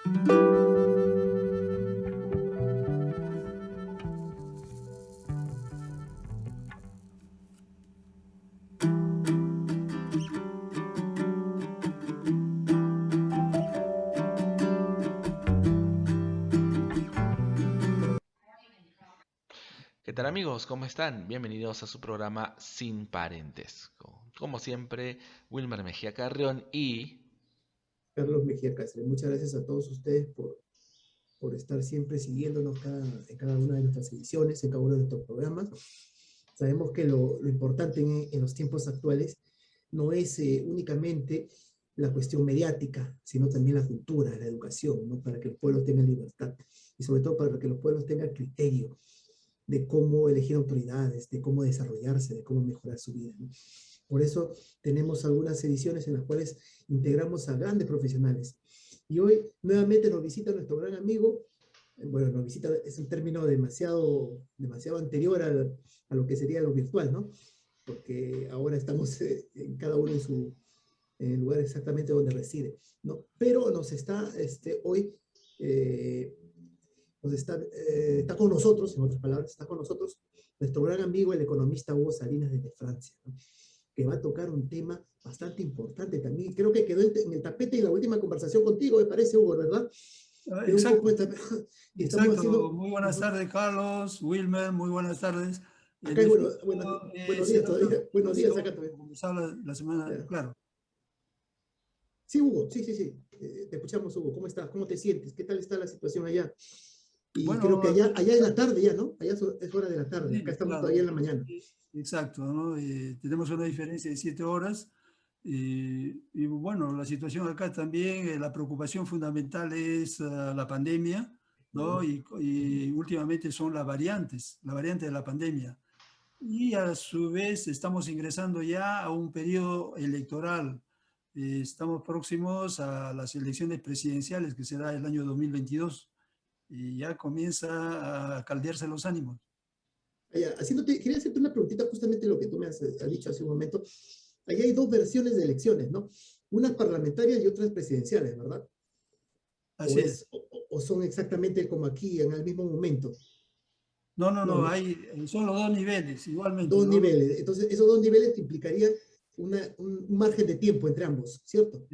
¿Qué tal amigos? ¿Cómo están? Bienvenidos a su programa Sin Parentesco. Como siempre, Wilmer Mejía Carrión y... Carlos Mejía Cáceres. Muchas gracias a todos ustedes por estar siempre siguiéndonos en cada una de nuestras ediciones, en cada uno de nuestros programas. Sabemos que lo importante en los tiempos actuales no es únicamente la cuestión mediática, sino también la cultura, la educación, ¿no? Para que los pueblos tengan libertad y sobre todo para que los pueblos tengan criterio de cómo elegir autoridades, de cómo desarrollarse, de cómo mejorar su vida, ¿no? Por eso tenemos algunas ediciones en las cuales integramos a grandes profesionales. Y hoy nuevamente nos visita nuestro gran amigo, bueno, nos visita, es un término demasiado anterior a lo que sería lo virtual, ¿no? Porque ahora estamos en cada uno en el lugar exactamente donde reside, ¿no? Pero nos está hoy eh, está con nosotros, en otras palabras, está con nosotros nuestro gran amigo, el economista Hugo Salinas desde Francia, ¿no? Que va a tocar un tema bastante importante también. Creo que quedó en el tapete en la última conversación contigo, me parece, Hugo, ¿verdad? Un poco Exacto, y estamos exacto. haciendo... Muy buenas tardes, Carlos, Wilmer, muy buenas tardes. En Acá hay efecto, buenos es días en otra todavía, buenos días ocasión, acá todavía. como conversaba la semana, Ya. claro. Sí, Hugo, sí, sí, sí. Te escuchamos, Hugo. ¿Cómo estás? ¿Cómo te sientes? ¿Qué tal está la situación allá? Y creo que Bueno, allá es la tarde ya, ¿no? Allá es hora de la tarde. Acá sí, estamos claro, todavía en la mañana. exacto, ¿no? Tenemos una diferencia de 7 horas. Y bueno, la situación acá también, la preocupación fundamental es la pandemia, ¿no? ¿No? Y últimamente son la variante de la pandemia. Y a su vez estamos ingresando ya a un periodo electoral. Estamos próximos a las elecciones presidenciales que será el año 2022 y ya comienza a caldearse los ánimos. Allá, quería hacerte una preguntita justamente lo que tú me has dicho hace un momento. Allá hay dos versiones de elecciones, ¿no? Unas parlamentarias y otras presidenciales, ¿verdad? Así es. O son exactamente como aquí, en el mismo momento. No, no, No, no, ¿no? hay, son los dos niveles igualmente, Dos ¿no? niveles. Entonces, esos dos niveles implicarían un margen de tiempo entre ambos, ¿cierto?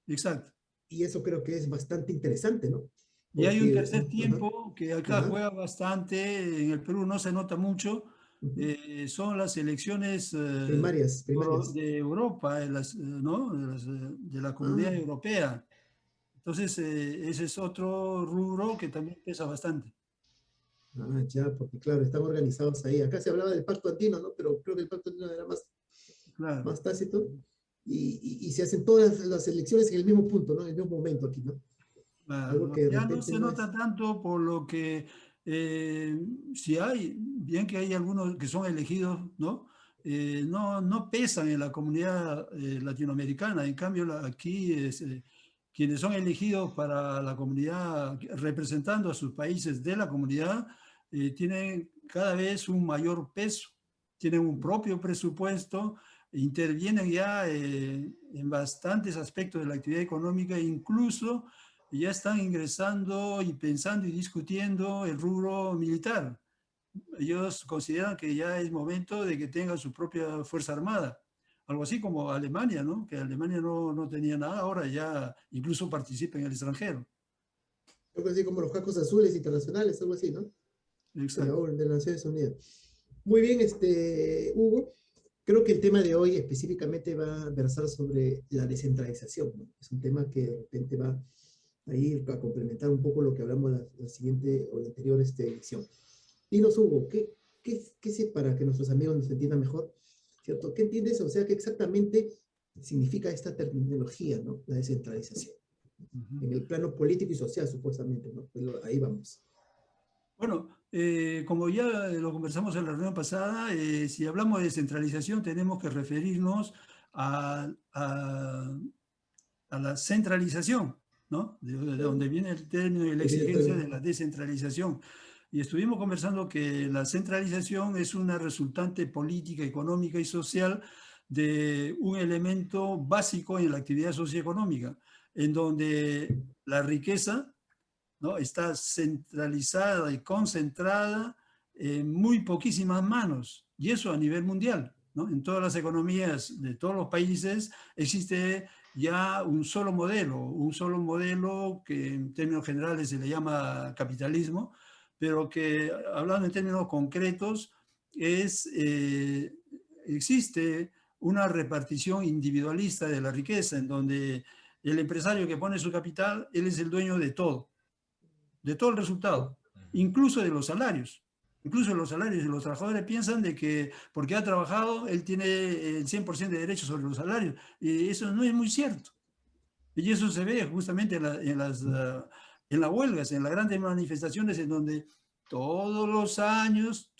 Exacto. Y eso creo que es bastante interesante, ¿no? Y hay un Porque, tercer tiempo que acá ajá, juega bastante, en el Perú no se nota mucho, uh-huh, son las elecciones primarias. de Europa, ¿no? De la Ah, Comunidad Europea. Entonces, ese es otro rubro que también pesa bastante. ya, porque claro, están organizados ahí. Acá se hablaba del pacto andino, ¿no? Pero creo que el pacto andino era Claro. más tácito. Y se hacen todas las elecciones en el mismo punto, ¿no? En el mismo momento aquí, ¿no? Algo Claro, que de ya no repente se no nota es. tanto por lo que, si hay, bien que hay algunos que son elegidos, ¿no? No pesan en la comunidad latinoamericana. En cambio, aquí quienes son elegidos para la comunidad, representando a sus países de la comunidad, tienen cada vez un mayor peso, tienen un propio presupuesto, intervienen ya en bastantes aspectos de la actividad económica, incluso ya están ingresando y pensando y discutiendo el rubro militar. Ellos consideran que ya es momento de que tengan su propia fuerza armada. Algo así como Alemania, ¿no? Que Alemania no tenía nada, ahora ya incluso participa en el extranjero. Algo así como los cascos azules internacionales, algo así, ¿no? Exacto. De las Naciones Unidas. Muy bien, Hugo. Creo que el tema de hoy específicamente va a versar sobre la descentralización, ¿no? Es un tema que de repente va a ir a complementar un poco lo que hablamos la siguiente o la anterior edición. Dinos, Hugo, para que nuestros amigos nos entiendan mejor, ¿cierto? ¿Qué entiendes? O sea, ¿qué exactamente significa esta terminología, ¿no? La descentralización. Uh -huh. En el plano político y social, supuestamente, ¿no? Pero ahí vamos. Bueno, como ya lo conversamos en la reunión pasada, si hablamos de descentralización tenemos que referirnos a la centralización, ¿no? De donde viene el término y la exigencia de la descentralización. Y estuvimos conversando que la centralización es una resultante política, económica y social de un elemento básico en la actividad socioeconómica, en donde la riqueza, ¿no?, está centralizada y concentrada en muy poquísimas manos, y eso a nivel mundial, ¿no? En todas las economías de todos los países existe ya un solo modelo que en términos generales se le llama capitalismo, pero que hablando en términos concretos es, existe una repartición individualista de la riqueza, en donde el empresario que pone su capital, él es el dueño de todo el resultado, incluso de los salarios. Incluso los salarios de los trabajadores piensan de que porque ha trabajado, él tiene el 100% de derechos sobre los salarios. Y eso no es muy cierto. Y eso se ve justamente en las huelgas, en las grandes manifestaciones en donde todos los años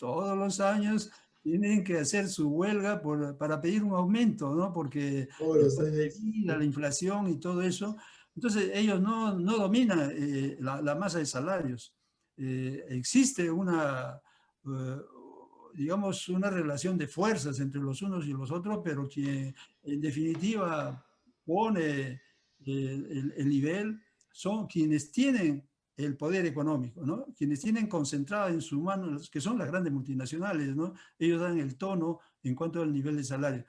tienen que hacer su huelga para pedir un aumento, ¿no? Porque Todos el los costo de años. vida, la inflación y todo eso. Entonces ellos no dominan la masa de salarios. Existe digamos, una relación de fuerzas entre los unos y los otros, pero que en definitiva pone el nivel son quienes tienen el poder económico, ¿no? Quienes tienen concentrado en su mano, que son las grandes multinacionales, ¿no? Ellos dan el tono en cuanto al nivel de salario.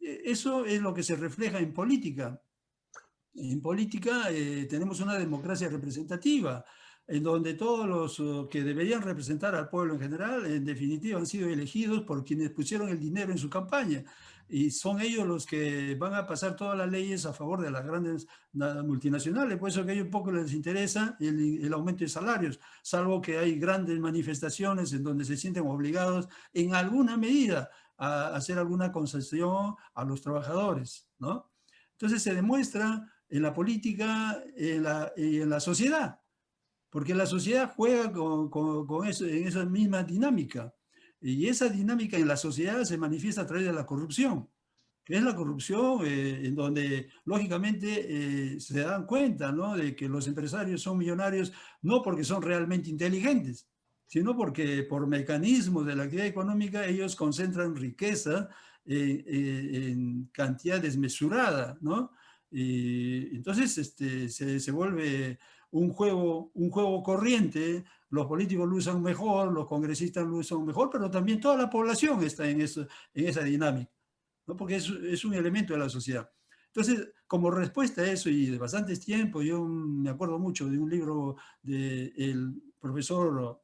Eso es lo que se refleja en política. En política tenemos una democracia representativa, en donde todos los que deberían representar al pueblo en general, en definitiva, han sido elegidos por quienes pusieron el dinero en su campaña. Y son ellos los que van a pasar todas las leyes a favor de las grandes multinacionales. Por eso que a ellos poco les interesa el aumento de salarios, salvo que hay grandes manifestaciones en donde se sienten obligados en alguna medida a hacer alguna concesión a los trabajadores, ¿no? Entonces se demuestra en la política y en la sociedad, porque la sociedad juega con eso, en esa misma dinámica. Y esa dinámica en la sociedad se manifiesta a través de la corrupción, que es la corrupción en donde lógicamente se dan cuenta, ¿no?, de que los empresarios son millonarios no porque son realmente inteligentes, sino porque por mecanismos de la actividad económica ellos concentran riqueza en cantidad desmesurada, ¿no? Y entonces se vuelve un juego corriente. Los políticos lo usan mejor, los congresistas lo usan mejor, pero también toda la población está en esa dinámica, ¿no? Porque es un elemento de la sociedad. Entonces, como respuesta a eso y de bastantes tiempos, yo me acuerdo mucho de un libro del profesor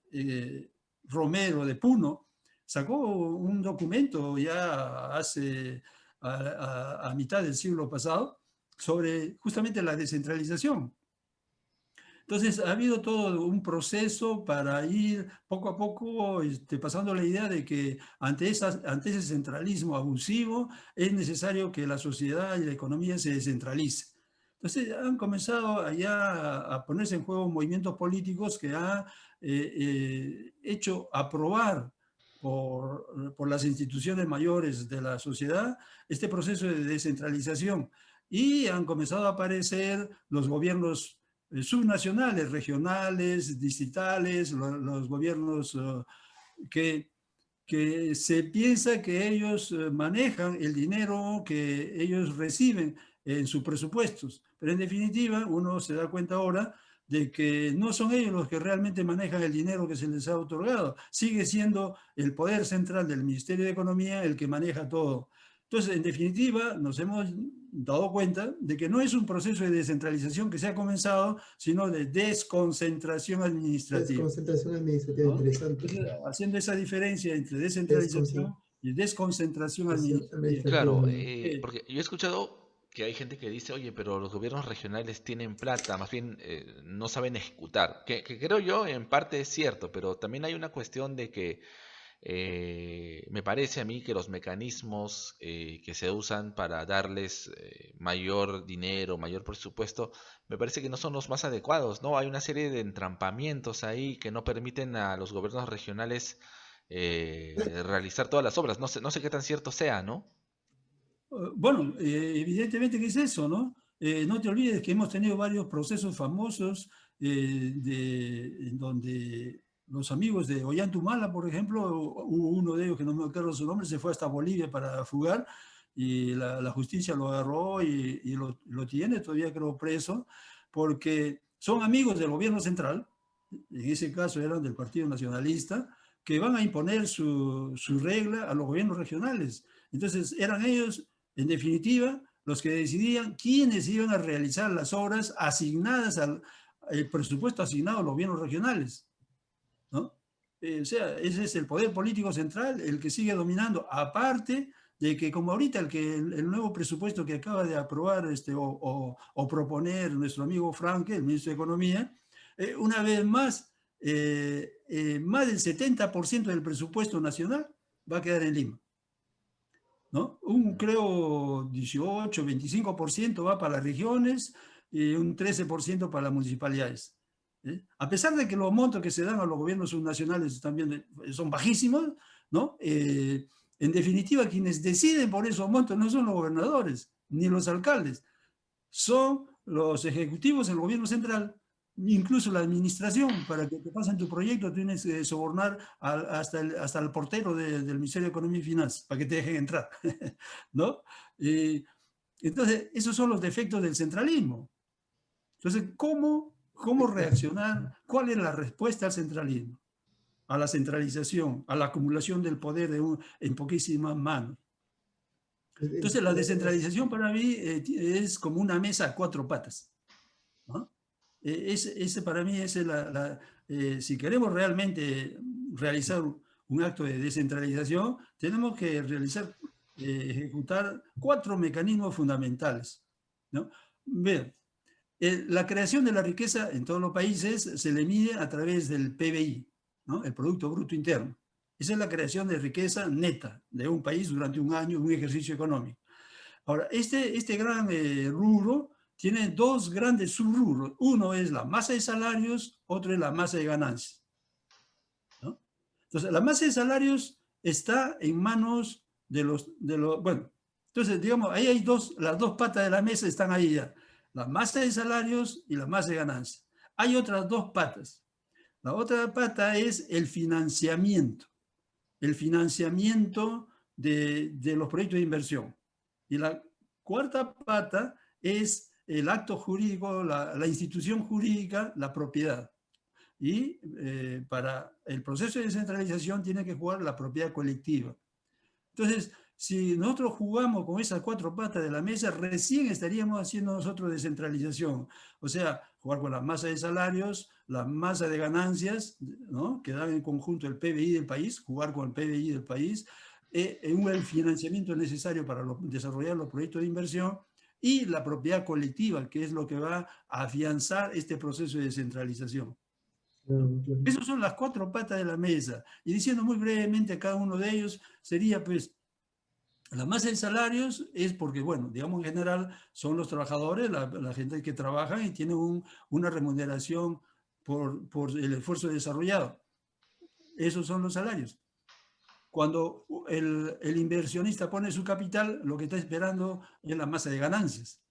Romero de Puno, sacó un documento ya hace a mitad del siglo pasado sobre justamente la descentralización. Entonces, ha habido todo un proceso para ir poco a poco pasando la idea de que ante ese centralismo abusivo es necesario que la sociedad y la economía se descentralice. Entonces, han comenzado ya a ponerse en juego movimientos políticos que han hecho aprobar por las instituciones mayores de la sociedad este proceso de descentralización. Y han comenzado a aparecer los gobiernos subnacionales, regionales, distritales, los gobiernos que se piensa que ellos manejan el dinero que ellos reciben en sus presupuestos. Pero en definitiva, uno se da cuenta ahora de que no son ellos los que realmente manejan el dinero que se les ha otorgado. Sigue siendo el poder central del Ministerio de Economía el que maneja todo. Entonces, en definitiva, nos hemos dado cuenta de que no es un proceso de descentralización que se ha comenzado, sino de desconcentración administrativa. Desconcentración administrativa, ¿no? Interesante. Entonces, haciendo esa diferencia entre descentralización y desconcentración administrativa. Claro, porque yo he escuchado que hay gente que dice, oye, pero los gobiernos regionales tienen plata, más bien no saben ejecutar, que creo yo en parte es cierto, pero también hay una cuestión de que me parece a mí que los mecanismos que se usan para darles mayor dinero, mayor presupuesto, me parece que no son los más adecuados, ¿no? Hay una serie de entrampamientos ahí que no permiten a los gobiernos regionales realizar todas las obras. No sé qué tan cierto sea, ¿no? Bueno, evidentemente que es eso, ¿no? No te olvides que hemos tenido varios procesos famosos en donde los amigos de Ollantaytamala, por ejemplo, hubo uno de ellos que no me acuerdo su nombre, se fue hasta Bolivia para fugar, y la justicia lo agarró y lo tiene todavía, creo, preso, porque son amigos del gobierno central, en ese caso eran del Partido Nacionalista, que van a imponer su regla a los gobiernos regionales. Entonces eran ellos, en definitiva, los que decidían quiénes iban a realizar las obras asignadas al el presupuesto asignado a los gobiernos regionales, ¿no? O sea, ese es el poder político central, el que sigue dominando, aparte de que como ahorita el nuevo presupuesto que acaba de aprobar o proponer nuestro amigo Franke, el ministro de Economía, una vez más, más del 70% del presupuesto nacional va a quedar en Lima, ¿no? Creo 18, 25% va para las regiones y un 13% para las municipalidades. A pesar de que los montos que se dan a los gobiernos subnacionales también son bajísimos, ¿no? En definitiva, quienes deciden por esos montos no son los gobernadores ni los alcaldes, son los ejecutivos del gobierno central, incluso la administración. Para que te pasen tu proyecto tienes que sobornar hasta el portero del Ministerio de Economía y Finanzas para que te dejen entrar, ¿no? Entonces, esos son los defectos del centralismo. Entonces, ¿cómo reaccionar? ¿Cuál es la respuesta al centralismo? A la centralización, a la acumulación del poder en poquísimas manos. Entonces, la descentralización para mí es como una mesa a cuatro patas, ¿no? Ese para mí es si queremos realmente realizar un acto de descentralización, tenemos que ejecutar cuatro mecanismos fundamentales, ¿no? Vean, la creación de la riqueza en todos los países se le mide a través del PBI, ¿no? El Producto Bruto Interno. Esa es la creación de riqueza neta de un país durante un año, un ejercicio económico. Ahora, este gran rubro tiene dos grandes subrubros. Uno es la masa de salarios, otro es la masa de ganancias, ¿no? Entonces, la masa de salarios está en manos de los bueno, entonces, digamos, ahí hay las dos patas de la mesa están ahí ya. La masa de salarios y la masa de ganancias. Hay otras dos patas. La otra pata es el financiamiento de los proyectos de inversión. Y la cuarta pata es el acto jurídico, la institución jurídica, la propiedad. Y para el proceso de descentralización tiene que jugar la propiedad colectiva. Entonces, si nosotros jugamos con esas cuatro patas de la mesa, recién estaríamos haciendo nosotros descentralización. O sea, jugar con la masa de salarios, la masa de ganancias, ¿no? Que dan en conjunto el PBI del país, jugar con el PBI del país, el financiamiento necesario para desarrollar los proyectos de inversión y la propiedad colectiva, que es lo que va a afianzar este proceso de descentralización. Esas son las cuatro patas de la mesa. Y diciendo muy brevemente cada uno de ellos, sería pues, la masa de salarios es porque, bueno, digamos en general son los trabajadores, la gente que trabaja y tiene una remuneración por el esfuerzo desarrollado. Esos son los salarios. Cuando el inversionista pone su capital, lo que está esperando es la masa de ganancias.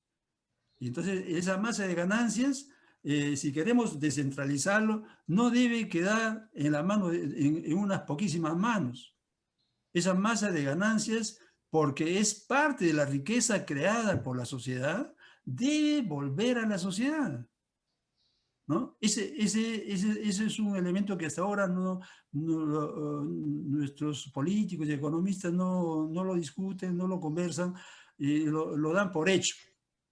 Y entonces esa masa de ganancias, si queremos descentralizarlo, no debe quedar en la mano, en unas poquísimas manos. Esa masa de ganancias, porque es parte de la riqueza creada por la sociedad, debe volver a la sociedad, ¿no? Ese es un elemento que hasta ahora nuestros políticos y economistas no lo discuten, no lo conversan, y lo dan por hecho.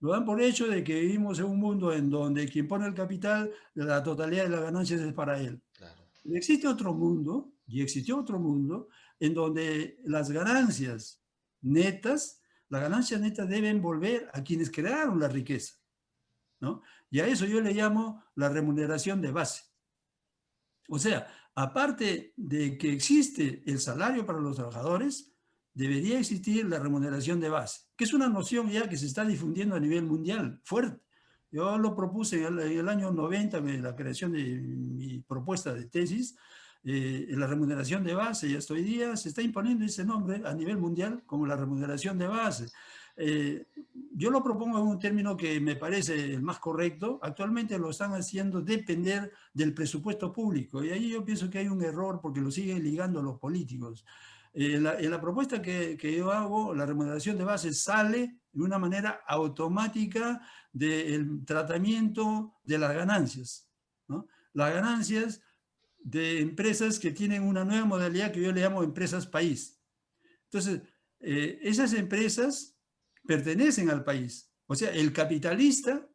Lo dan por hecho de que vivimos en un mundo en donde quien pone el capital, la totalidad de las ganancias es para él. Claro. Existe otro mundo, y existió otro mundo, en donde las ganancias netas deben volver a quienes crearon la riqueza, ¿no? Y a eso yo le llamo la remuneración de base. O sea, aparte de que existe el salario para los trabajadores, debería existir la remuneración de base, que es una noción ya que se está difundiendo a nivel mundial, fuerte. Yo lo propuse en el año 90, en la creación de mi propuesta de tesis, la remuneración de base, y hasta hoy día se está imponiendo ese nombre a nivel mundial como la remuneración de base. Yo lo propongo en un término que me parece el más correcto. Actualmente lo están haciendo depender del presupuesto público, y ahí yo pienso que hay un error porque lo siguen ligando a los políticos. En la propuesta que yo hago, la remuneración de base sale de una manera automática del tratamiento de las ganancias, ¿no? Las ganancias de empresas que tienen una nueva modalidad que yo le llamo empresas país. Entonces, esas empresas pertenecen al país. O sea, el capitalista,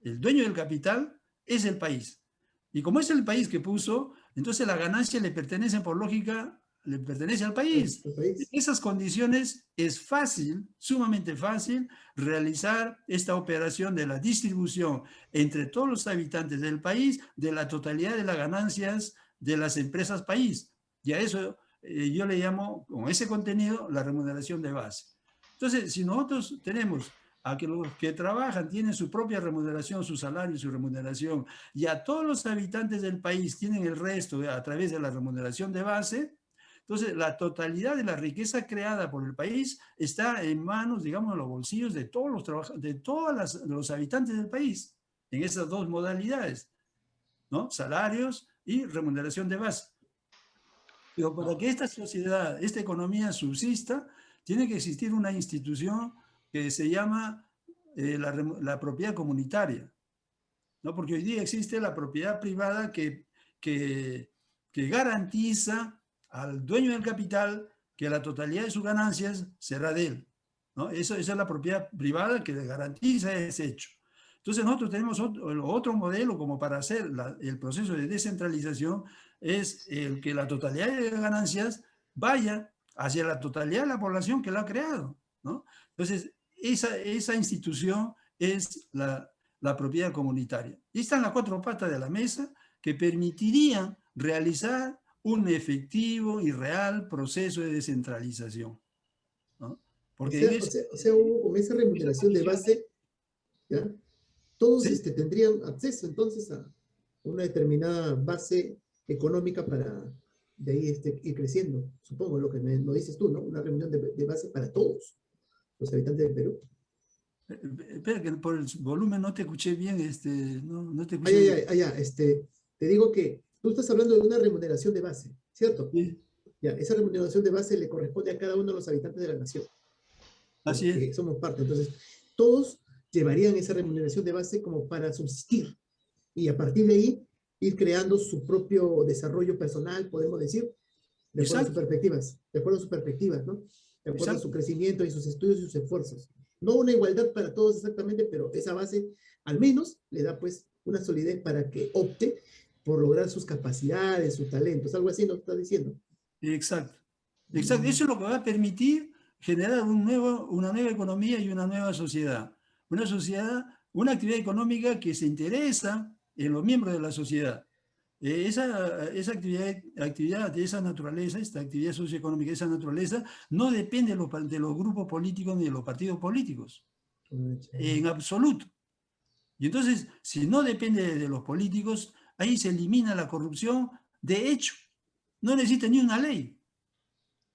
el dueño del capital, es el país. Y como es el país que puso, entonces las ganancias le pertenecen por lógica, le pertenece al país. En esas condiciones es fácil, sumamente fácil, realizar esta operación de la distribución entre todos los habitantes del país de la totalidad de las ganancias de las empresas país. Y a eso yo le llamo, con ese contenido, la remuneración de base. Entonces, si nosotros tenemos a que los que trabajan tienen su propia remuneración, su salario, su remuneración, y a todos los habitantes del país tienen el resto a través de la remuneración de base, entonces la totalidad de la riqueza creada por el país está en manos, digamos, en los bolsillos de todos los habitantes del país, en esas dos modalidades, ¿no? Salarios y remuneración de base. Pero para que esta sociedad, esta economía subsista, tiene que existir una institución que se llama la propiedad comunitaria, ¿no? Porque hoy día existe la propiedad privada que garantiza al dueño del capital que la totalidad de sus ganancias será de él, ¿no? Esa es la propiedad privada que le garantiza ese hecho. Entonces nosotros tenemos otro modelo como para hacer el proceso de descentralización, es el que la totalidad de las ganancias vaya hacia la totalidad de la población que lo ha creado, ¿no? Entonces, esa institución es la propiedad comunitaria. Y están las cuatro patas de la mesa que permitirían realizar un efectivo y real proceso de descentralización, ¿no? Porque Hugo, con esa remuneración de base, ¿ya? Todos ¿sí? Tendrían acceso entonces a una determinada base económica para de ahí ir creciendo. Supongo lo que nos dices tú, ¿no? Una reunión de base para todos los habitantes del Perú. Espera, que por el volumen no te escuché bien, no te escuché bien. Te digo que tú estás hablando de una remuneración de base, ¿cierto? Sí. Ya, esa remuneración de base le corresponde a cada uno de los habitantes de la nación. Así es. Somos parte. Entonces, todos llevarían esa remuneración de base como para subsistir. Y a partir de ahí, ir creando su propio desarrollo personal, podemos decir, de acuerdo a sus perspectivas, ¿no? De acuerdo a su crecimiento y sus estudios y sus esfuerzos. No una igualdad para todos exactamente, pero esa base al menos le da pues una solidez para que opte por lograr sus capacidades, sus talentos, algo así nos está diciendo. Exacto. Eso es lo que va a permitir generar una nueva economía y una nueva sociedad. Una actividad económica que se interesa en los miembros de la sociedad. Esa actividad de esa naturaleza, esta actividad socioeconómica de esa naturaleza, no depende de los grupos políticos ni de los partidos políticos, en absoluto. Y entonces, si no depende de los políticos, ahí se elimina la corrupción de hecho. No necesita ni una ley.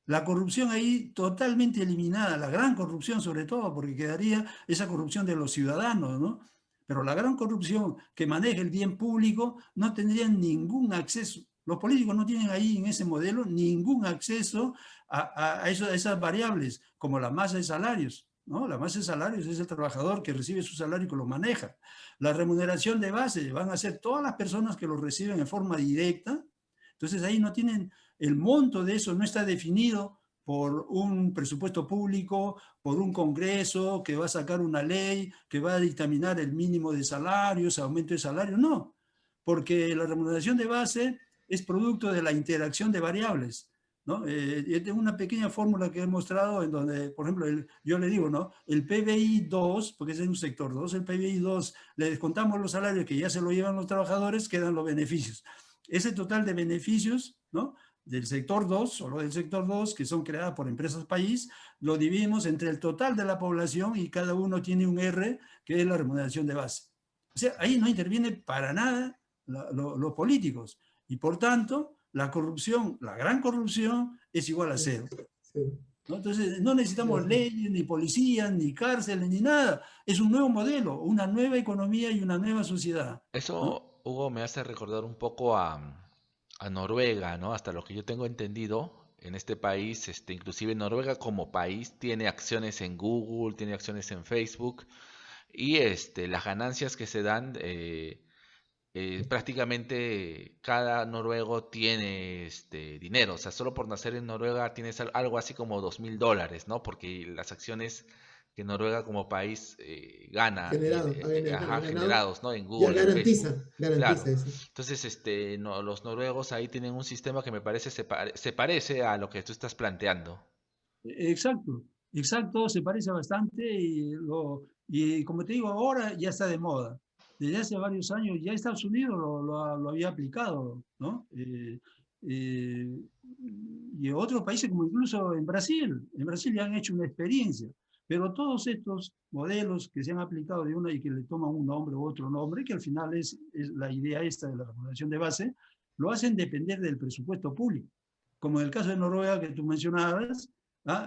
La corrupción ahí totalmente eliminada, la gran corrupción sobre todo, porque quedaría esa corrupción de los ciudadanos, ¿no? Pero la gran corrupción que maneja el bien público no tendrían ningún acceso. Los políticos no tienen ahí en ese modelo ningún acceso a esas variables, como la masa de salarios, ¿no? La masa de salarios es el trabajador que recibe su salario y que lo maneja. La remuneración de base van a ser todas las personas que lo reciben en forma directa. Entonces ahí no tienen, el monto de eso no está definido por un presupuesto público, por un congreso que va a sacar una ley, que va a dictaminar el mínimo de salarios, aumento de salario, no, porque la remuneración de base es producto de la interacción de variables, ¿no? Yo tengo una pequeña fórmula que he mostrado en donde, por ejemplo, yo le digo, ¿no? El PBI 2, porque es en un sector 2, el PBI 2, le descontamos los salarios que ya se lo llevan los trabajadores, quedan los beneficios. Ese total de beneficios, ¿no? Del sector 2, solo del sector 2, que son creadas por empresas país, lo dividimos entre el total de la población y cada uno tiene un R, que es la remuneración de base. O sea, ahí no interviene para nada los políticos. Y por tanto, la corrupción, la gran corrupción, es igual a cero. ¿No? Entonces, no necesitamos leyes, ni policías, ni cárceles, ni nada. Es un nuevo modelo, una nueva economía y una nueva sociedad. Eso, ¿no? Hugo, me hace recordar un poco a Noruega, ¿no? Hasta lo que yo tengo entendido, en este país, inclusive Noruega como país tiene acciones en Google, tiene acciones en Facebook y las ganancias que se dan, prácticamente cada noruego tiene dinero, o sea, solo por nacer en Noruega tienes algo así como $2.000, ¿no? Porque las acciones que Noruega como país gana, Generado, ha ajá, ganado, generados, ¿no? En ya Google, en Facebook, garantiza, claro. garantiza eso. Entonces, no, los noruegos ahí tienen un sistema que me parece se parece a lo que tú estás planteando. Exacto, exacto, se parece bastante y como te digo, ahora ya está de moda. Desde hace varios años ya Estados Unidos lo había aplicado, ¿no? Eh, y otros países como incluso en Brasil ya han hecho una experiencia, pero todos estos modelos que se han aplicado de una y que le toman un nombre u otro nombre, que al final es la idea esta de la remuneración de base, lo hacen depender del presupuesto público. Como en el caso de Noruega que tú mencionabas,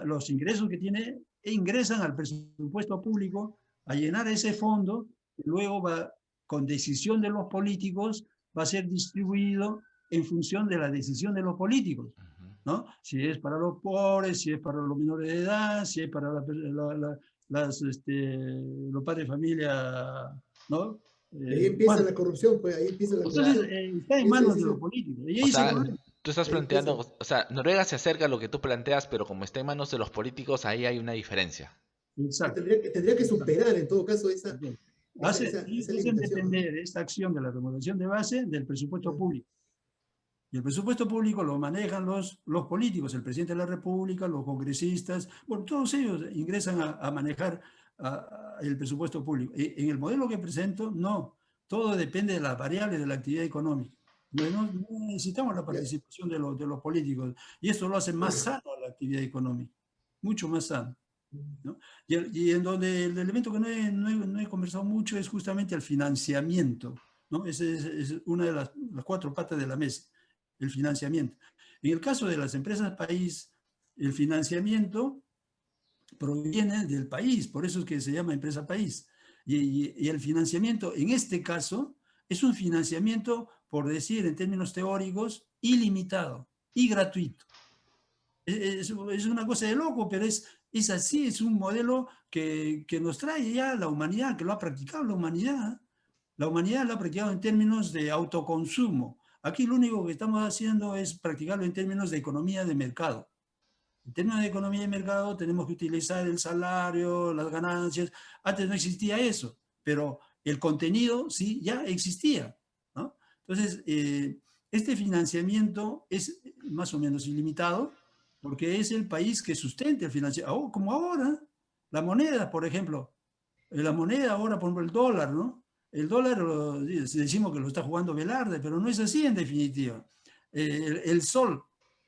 los ingresos que tiene ingresan al presupuesto público a llenar ese fondo y luego va, con decisión de los políticos, va a ser distribuido en función de la decisión de los políticos, Ujú. ¿no? Si es para los pobres, si es para los menores de edad, si es para los padres de familia, ¿no? Y ahí empieza Bueno, la corrupción, pues ahí empieza la entonces corrupción. está en Ese, manos de ese, los políticos. Y O ahí es el sea, problema. tú estás ahí empieza. planteando, o sea, Noruega se acerca a lo que tú planteas, pero como está en manos de los políticos, ahí hay una diferencia. Exacto. Tendría que Exacto. superar en todo caso esa, Ellos esa hacen limitación, ¿no? depender esta acción de la remuneración de base del presupuesto Mm. público. Y el presupuesto público lo manejan los políticos, el presidente de la República, los congresistas, bueno, todos ellos ingresan a manejar el presupuesto público. En el modelo que presento, no, todo depende de las variables de la actividad económica. No necesitamos la Ya. participación de los políticos y esto lo hace más sano a la actividad económica, mucho más sano, ¿no? Y en donde el elemento que no he conversado mucho es justamente el financiamiento, ¿no? Esa es una de las cuatro patas de la mesa, el financiamiento. En el caso de las empresas país, el financiamiento proviene del país, por eso es que se llama empresa país. Y el financiamiento, en este caso, es un financiamiento, por decir en términos teóricos, ilimitado y gratuito. Es una cosa de loco, pero es así, es un modelo que nos trae ya la humanidad, que lo ha practicado la humanidad. La humanidad lo ha practicado en términos de autoconsumo. Aquí lo único que estamos haciendo es practicarlo en términos de economía de mercado. En términos de economía de mercado tenemos que utilizar el salario, las ganancias. Antes no existía eso, pero el contenido sí ya existía, ¿no? Entonces, este financiamiento es más o menos ilimitado porque es el país que sustenta el financiamiento. Como ahora, la moneda, por ejemplo. La moneda ahora, por ejemplo, el dólar, ¿no? El dólar, decimos que lo está jugando Velarde, pero no es así en definitiva. El sol,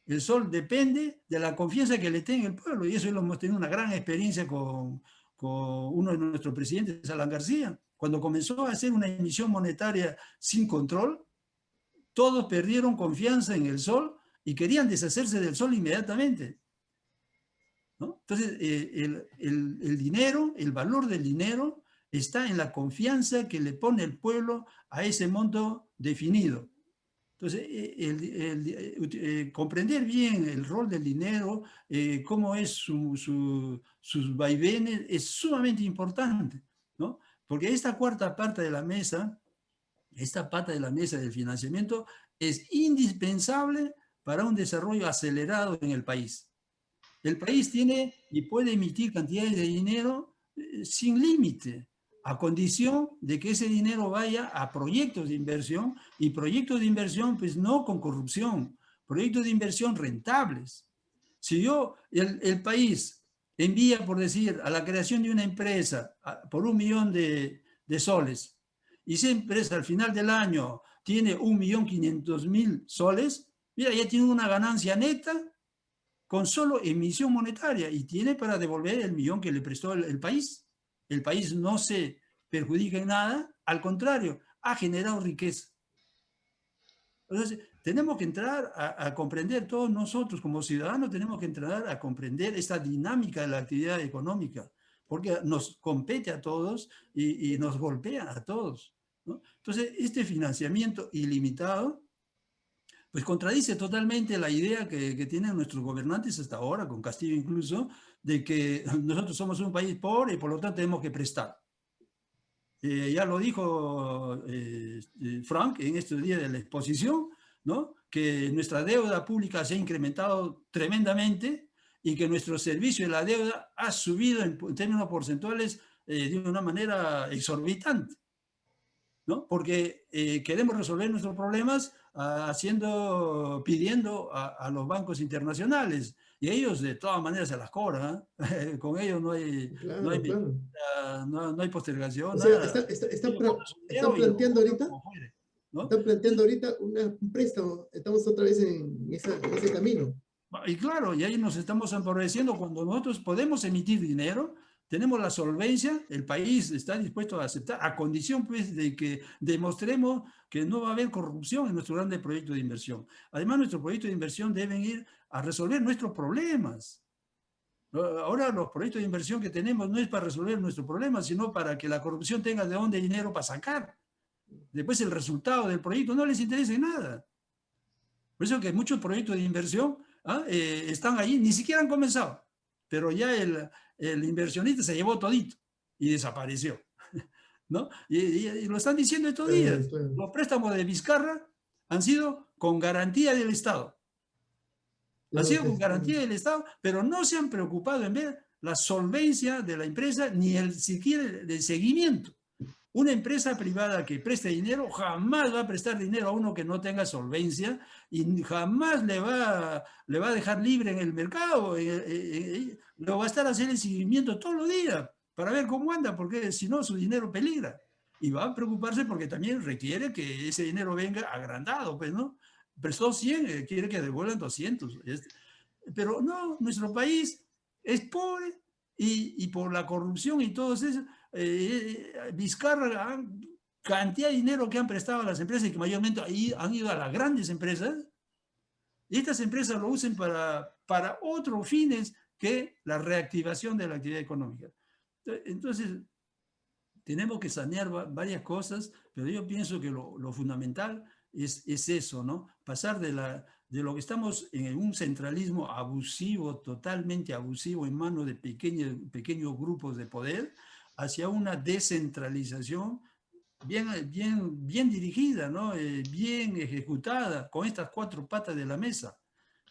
el sol depende de la confianza que le tenga el pueblo, y eso lo hemos tenido una gran experiencia con uno de nuestros presidentes, Alan García. Cuando comenzó a hacer una emisión monetaria sin control, todos perdieron confianza en el sol y querían deshacerse del sol inmediatamente, ¿no? Entonces, el dinero, el valor del dinero está en la confianza que le pone el pueblo a ese monto definido. Entonces, comprender bien el rol del dinero, cómo es sus vaivenes, es sumamente importante, ¿no? Porque esta cuarta parte de la mesa, esta pata de la mesa del financiamiento, es indispensable para un desarrollo acelerado en el país. El país tiene y puede emitir cantidades de dinero sin límite, a condición de que ese dinero vaya a proyectos de inversión y proyectos de inversión, pues no con corrupción, proyectos de inversión rentables. Si el país envía, por decir, a la creación de una empresa por 1.000.000 de soles y esa empresa al final del año tiene 1.500.000 soles, mira, ya tiene una ganancia neta con solo emisión monetaria y tiene para devolver el millón que le prestó el país. El país no se perjudica en nada, al contrario, ha generado riqueza. Entonces, tenemos que entrar a comprender, todos nosotros como ciudadanos tenemos que entrar a comprender esta dinámica de la actividad económica, porque nos compete a todos y nos golpea a todos, ¿no? Entonces, este financiamiento ilimitado pues contradice totalmente la idea que tienen nuestros gobernantes hasta ahora, con Castillo incluso, de que nosotros somos un país pobre y por lo tanto tenemos que prestar. Ya lo dijo Frank en estos días de la exposición, ¿no? Que nuestra deuda pública se ha incrementado tremendamente y que nuestro servicio de la deuda ha subido en términos porcentuales de una manera exorbitante, ¿no? Porque queremos resolver nuestros problemas pidiendo a los bancos internacionales y ellos de todas maneras se las cobran, ¿eh? Con ellos no hay, no hay, Claro, claro. no hay postergación, O sea, nada. Ellos ponen su están dinero y lo planteando cobran ahorita, como fuere, ¿no? están planteando ahorita un préstamo. Estamos otra vez en ese camino. Y claro, y ahí nos estamos empobreciendo cuando nosotros podemos emitir dinero, tenemos la solvencia, el país está dispuesto a aceptar, a condición pues de que demostremos que no va a haber corrupción en nuestro grande proyecto de inversión. Además, nuestros proyectos de inversión deben ir a resolver nuestros problemas. Ahora los proyectos de inversión que tenemos no es para resolver nuestros problemas, sino para que la corrupción tenga de dónde dinero para sacar. Después el resultado del proyecto no les interesa en nada. Por eso que muchos proyectos de inversión están ahí, ni siquiera han comenzado, pero ya el inversionista se llevó todito y desapareció, ¿no? Y lo están diciendo estos días. Claro. Los préstamos de Vizcarra han sido con garantía del Estado. Han sido con garantía del Estado, pero no se han preocupado en ver la solvencia de la empresa ni siquiera el seguimiento. Una empresa privada que preste dinero jamás va a prestar dinero a uno que no tenga solvencia y jamás le va a dejar libre en el mercado. Lo va a estar haciendo el seguimiento todos los días para ver cómo anda, porque si no su dinero peligra. Y va a preocuparse porque también requiere que ese dinero venga agrandado, pues, ¿no? Prestó 100, quiere que devuelvan 200. Pero no, nuestro país es pobre y por la corrupción y todo eso, Vizcarra, cantidad de dinero que han prestado a las empresas y que mayormente han ido a las grandes empresas, y estas empresas lo usan para otros fines que la reactivación de la actividad económica. Entonces, tenemos que sanear varias cosas, pero yo pienso que lo fundamental es eso, ¿no? Pasar de lo que estamos en un centralismo abusivo, totalmente abusivo, en manos de pequeños grupos de poder, hacia una descentralización bien dirigida, ¿no? Bien ejecutada, con estas 4 patas de la mesa,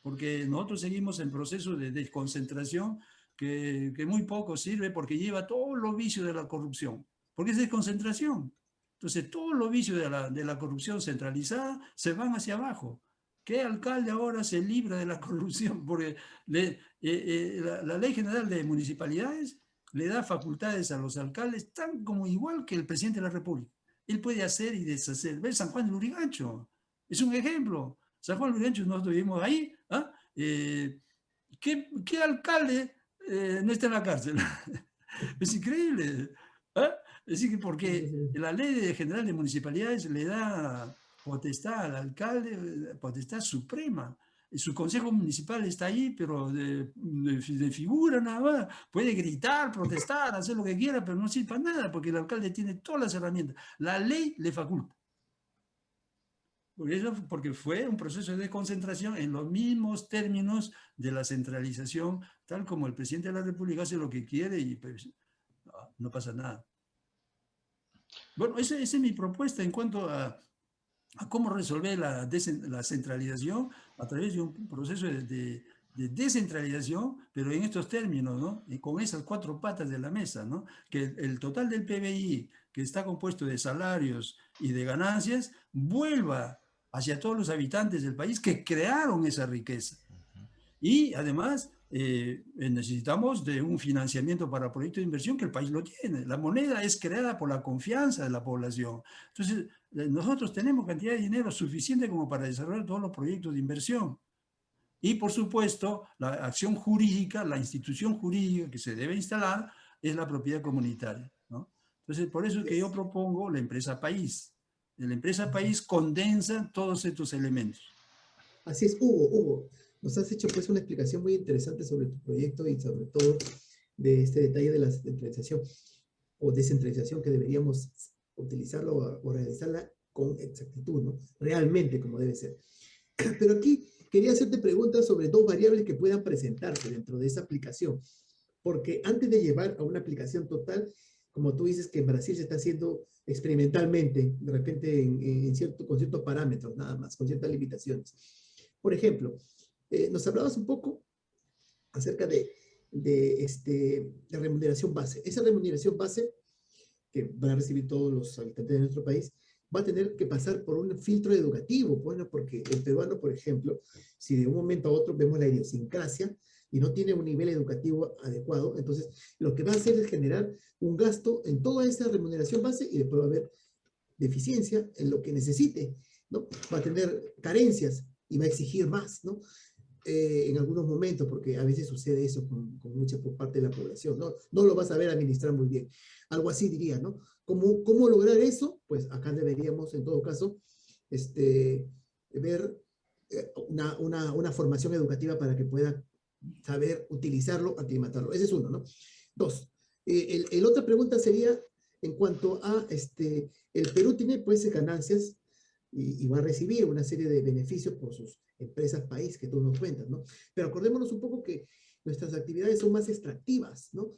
porque nosotros seguimos en proceso de desconcentración que muy poco sirve porque lleva todos los vicios de la corrupción, porque es desconcentración. Entonces, todos los vicios de la corrupción centralizada se van hacia abajo. ¿Qué alcalde ahora se libra de la corrupción? Porque la Ley General de Municipalidades le da facultades a los alcaldes tan como igual que el presidente de la República. Él puede hacer y deshacer. Ver San Juan de Lurigancho, es un ejemplo. San Juan de Lurigancho, nosotros vivimos ahí. ¿Qué alcalde no está en la cárcel? Es increíble. Es decir, porque la Ley General de Municipalidades le da potestad al alcalde, potestad suprema. Su consejo municipal está ahí, pero de figura nada más. Puede gritar, protestar, hacer lo que quiera, pero no sirve para nada, porque el alcalde tiene todas las herramientas. La ley le faculta. Porque fue un proceso de desconcentración en los mismos términos de la centralización, tal como el presidente de la República hace lo que quiere y pues, no pasa nada. Bueno, esa es mi propuesta en cuanto a cómo resolver la centralización a través de un proceso de descentralización, pero en estos términos, ¿no? Y con esas 4 patas de la mesa, ¿no? Que el total del PBI, que está compuesto de salarios y de ganancias, vuelva hacia todos los habitantes del país que crearon esa riqueza. Y además necesitamos de un financiamiento para proyectos de inversión que el país lo tiene. La moneda es creada por la confianza de la población. Entonces, nosotros tenemos cantidad de dinero suficiente como para desarrollar todos los proyectos de inversión. Y por supuesto, la acción jurídica, la institución jurídica que se debe instalar es la propiedad comunitaria, ¿no? Entonces, por eso es que yo propongo la empresa país. La empresa país condensa todos estos elementos. Así es, Hugo, nos has hecho pues una explicación muy interesante sobre tu proyecto y sobre todo de este detalle de la descentralización o descentralización que deberíamos utilizarlo o realizarla con exactitud, ¿no? Realmente como debe ser. Pero aquí quería hacerte preguntas sobre dos variables que puedan presentarse dentro de esa aplicación. Porque antes de llevar a una aplicación total, como tú dices que en Brasil se está haciendo experimentalmente, de repente con ciertos parámetros nada más, con ciertas limitaciones. Por ejemplo, nos hablabas un poco acerca de remuneración base. Esa remuneración base que van a recibir todos los habitantes de nuestro país, va a tener que pasar por un filtro educativo, bueno, porque el peruano, por ejemplo, si de un momento a otro vemos la idiosincrasia y no tiene un nivel educativo adecuado, entonces lo que va a hacer es generar un gasto en toda esa remuneración base y después va a haber deficiencia en lo que necesite, ¿no? Va a tener carencias y va a exigir más, ¿no? En algunos momentos, porque a veces sucede eso con mucha por parte de la población, ¿no? No lo vas a ver administrar muy bien. Algo así diría, ¿no? ¿Cómo lograr eso? Pues acá deberíamos, en todo caso, ver una formación educativa para que pueda saber utilizarlo, aclimatarlo. Ese es uno, ¿no? Dos, el otra pregunta sería en cuanto a, el Perú tiene pues ganancias y va a recibir una serie de beneficios por sus empresas país que tú nos cuentas, ¿no? Pero acordémonos un poco que nuestras actividades son más extractivas, ¿no?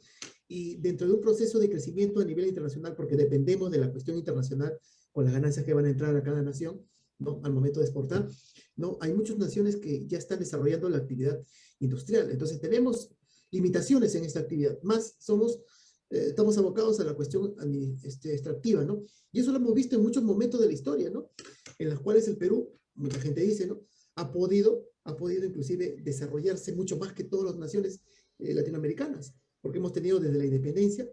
Y dentro de un proceso de crecimiento a nivel internacional, porque dependemos de la cuestión internacional con las ganancias que van a entrar a cada nación, ¿no? Al momento de exportar, ¿no? Hay muchas naciones que ya están desarrollando la actividad industrial. Entonces tenemos limitaciones en esta actividad. Más estamos abocados a la cuestión extractiva, ¿no? Y eso lo hemos visto en muchos momentos de la historia, ¿no? En las cuales el Perú, mucha gente dice, ¿no? Ha podido inclusive desarrollarse mucho más que todas las naciones latinoamericanas, porque hemos tenido desde la independencia,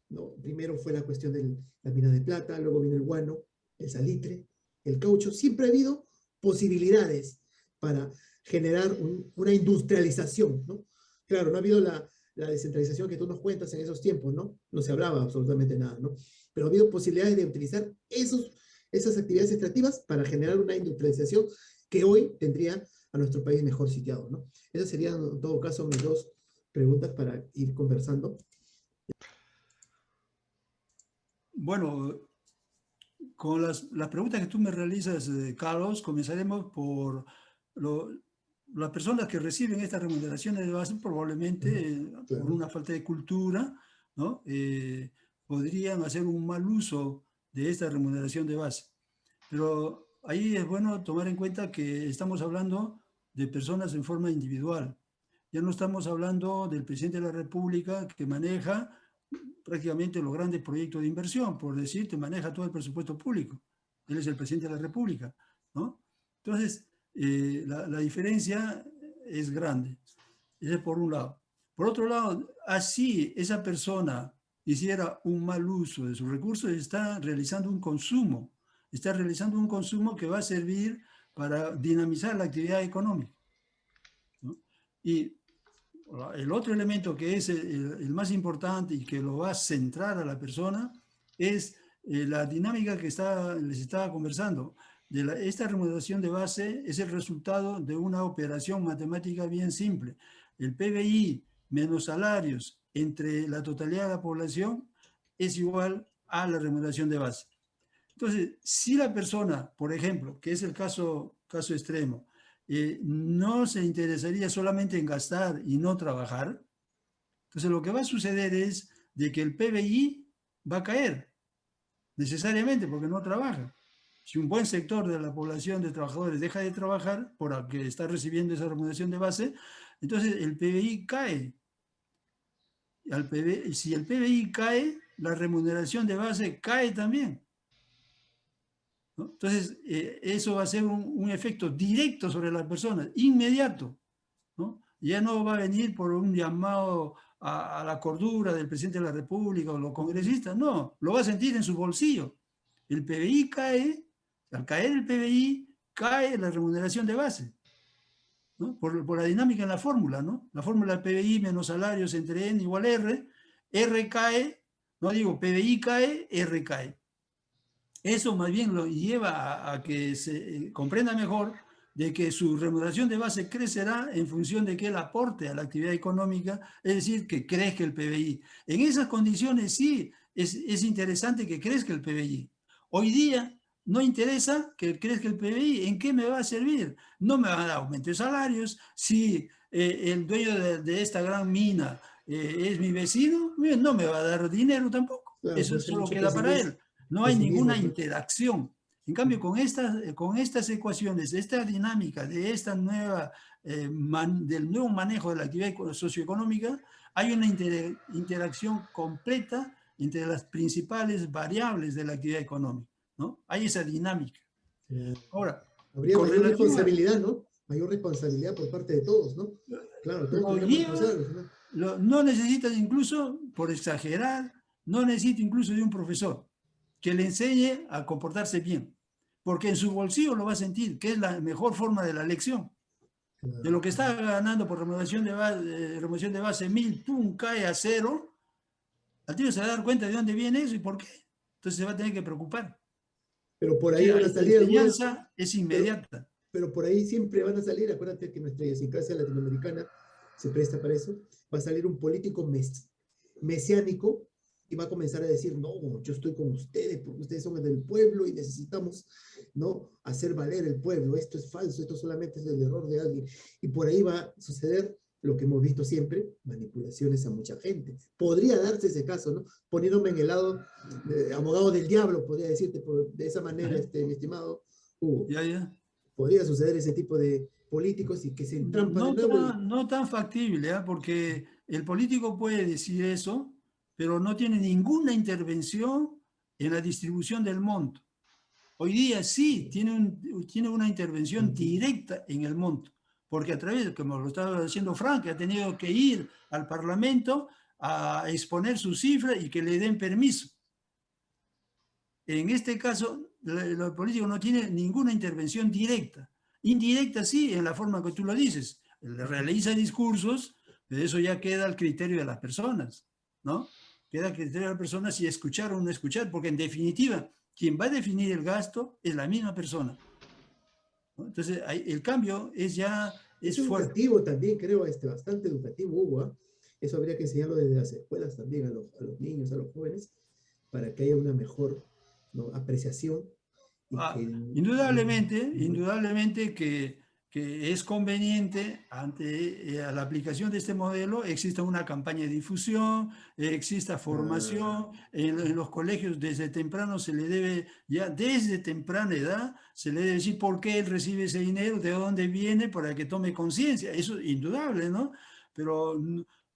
¿no? Primero fue la cuestión de la mina de plata, luego vino el guano, el salitre, el caucho. Siempre ha habido posibilidades para generar una industrialización, ¿no? Claro, no ha habido la descentralización que tú nos cuentas en esos tiempos, ¿no? No se hablaba absolutamente nada, ¿no? Pero ha habido posibilidades de utilizar esas actividades extractivas para generar una industrialización que hoy tendría a nuestro país mejor sitiado, ¿no? Esas serían, en todo caso, mis dos preguntas para ir conversando. Bueno, con las preguntas que tú me realizas, Carlos, comenzaremos por las personas que reciben estas remuneraciones de base, probablemente Claro. por una falta de cultura, ¿no? Podrían hacer un mal uso de esta remuneración de base. Pero ahí es bueno tomar en cuenta que estamos hablando de personas en forma individual. Ya no estamos hablando del presidente de la República que maneja prácticamente los grandes proyectos de inversión, por decirte, maneja todo el presupuesto público. Él es el presidente de la República, ¿no? Entonces, la diferencia es grande. Ese es por un lado. Por otro lado, así esa persona hiciera un mal uso de sus recursos, está realizando un consumo. Está realizando un consumo que va a servir para dinamizar la actividad económica, ¿no? Y el otro elemento que es el más importante y que lo va a centrar a la persona es la dinámica que les estaba conversando. Esta remuneración de base es el resultado de una operación matemática bien simple. El PBI menos salarios entre la totalidad de la población es igual a la remuneración de base. Entonces, si la persona, por ejemplo, que es el caso extremo, no se interesaría solamente en gastar y no trabajar, entonces lo que va a suceder es de que el PBI va a caer necesariamente porque no trabaja. Si un buen sector de la población de trabajadores deja de trabajar por que está recibiendo esa remuneración de base, entonces el PBI cae. Si el PBI cae, la remuneración de base cae también, ¿no? Entonces, eso va a ser un efecto directo sobre las personas, inmediato, ¿no? Ya no va a venir por un llamado a la cordura del presidente de la República o los congresistas, no, lo va a sentir en su bolsillo. El PBI cae, al caer el PBI, cae la remuneración de base, ¿no? Por la dinámica en la fórmula, ¿no? La fórmula PBI menos salarios entre N igual R, R cae, no digo PBI cae, R cae. Eso más bien lo lleva a que se comprenda mejor de que su remuneración de base crecerá en función de que él aporte a la actividad económica, es decir, que crezca el PBI. En esas condiciones sí es interesante que crezca el PBI. Hoy día no interesa que crezca el PBI. ¿En qué me va a servir? No me van a dar aumento de salarios. Si el dueño de esta gran mina es mi vecino, no me va a dar dinero tampoco. Claro, Eso puede ser solo mucho queda para él. No hay pesimismo, ninguna pues. interacción. En cambio, con estas ecuaciones, esta dinámica de esta nueva, del nuevo manejo de la actividad socioeconómica, hay una interacción completa entre las principales variables de la actividad económica, ¿no? Hay esa dinámica. Ahora, Habría con mayor relación a... responsabilidad, ¿no? Mayor responsabilidad por parte de todos, ¿no? Claro, todos Hoy tendríamos día responsabilidad. no necesitas incluso, por exagerar, no necesita incluso de un profesor que le enseñe a comportarse bien, porque en su bolsillo lo va a sentir, que es la mejor forma de la lección. De lo que está ganando por remuneración de base 1000, ¡pum!, cae a cero. Al tío se va a dar cuenta de dónde viene eso y por qué. Entonces se va a tener que preocupar. Pero por ahí Que van a la salir algunas, enseñanza es pero, inmediata. pero por ahí siempre van a salir, acuérdate que nuestra idiosincrasia latinoamericana se presta para eso, va a salir un político mesiánico y va a comenzar a decir, no, yo estoy con ustedes porque ustedes son del pueblo y necesitamos, ¿no?, hacer valer el pueblo, esto es falso, esto solamente es el error de alguien. Y por ahí va a suceder lo que hemos visto siempre, manipulaciones a mucha gente. Podría darse ese caso, ¿no? Poniéndome en el lado de abogado del diablo, podría decirte de esa manera, mi estimado Hugo. Ya. Podría suceder ese tipo de políticos y que se entrampan de nuevo. No tan factible, ¿eh? Porque el político puede decir eso, pero no tiene ninguna intervención en la distribución del monto. Hoy día sí tiene una intervención directa en el monto, porque a través, como lo estaba diciendo Frank, ha tenido que ir al Parlamento a exponer su cifra y que le den permiso. En este caso, el político no tiene ninguna intervención directa. Indirecta sí, en la forma que tú lo dices. Realiza discursos, pero eso ya queda al criterio de las personas, ¿no? Queda al criterio de las personas si escuchar o no escuchar, porque en definitiva, quien va a definir el gasto es la misma persona, ¿no? Entonces, el cambio es fuerte. Educativo también, creo, bastante educativo, Hugo, ¿eh? Eso habría que enseñarlo desde las escuelas también a los niños, a los jóvenes, para que haya una mejor, ¿no?, apreciación. Y Indudablemente que es conveniente ante la aplicación de este modelo exista una campaña de difusión, exista formación, en los colegios desde temprano se le debe, ya desde temprana edad, se le debe decir por qué él recibe ese dinero, de dónde viene, para que tome conciencia. Eso es indudable, ¿no? Pero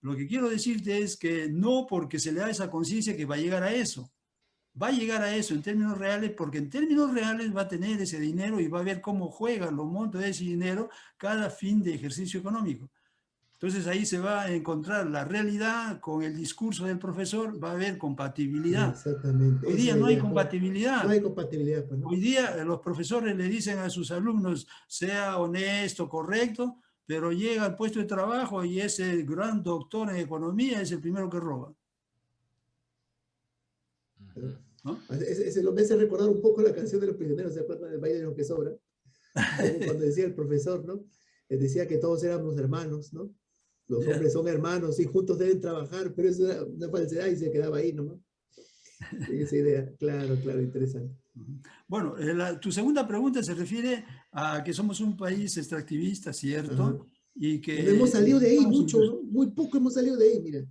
lo que quiero decirte es que no porque se le da esa conciencia que va a llegar a eso. Va a llegar a eso en términos reales, porque en términos reales va a tener ese dinero y va a ver cómo juegan los montos de ese dinero cada fin de ejercicio económico. Entonces ahí se va a encontrar la realidad con el discurso del profesor, va a haber compatibilidad. Exactamente. Hoy día no hay compatibilidad. No hay compatibilidad. Pues, ¿no? Hoy día los profesores le dicen a sus alumnos, sea honesto, correcto, pero llega al puesto de trabajo y ese gran doctor en economía es el primero que roba. ¿No? Lo me hace recordar un poco la canción de los prisioneros, ¿se acuerdan del baile de lo que sobra? Cuando decía el profesor, ¿no? Decía que todos éramos hermanos, ¿no? Los hombres son hermanos y juntos deben trabajar, pero eso era una falsedad y se quedaba ahí nomás. Esa idea, claro, interesante. Bueno, tu segunda pregunta se refiere a que somos un país extractivista, ¿cierto? Ajá. Y que... No hemos salido de ahí mucho, ¿no? Muy poco hemos salido de ahí, mira.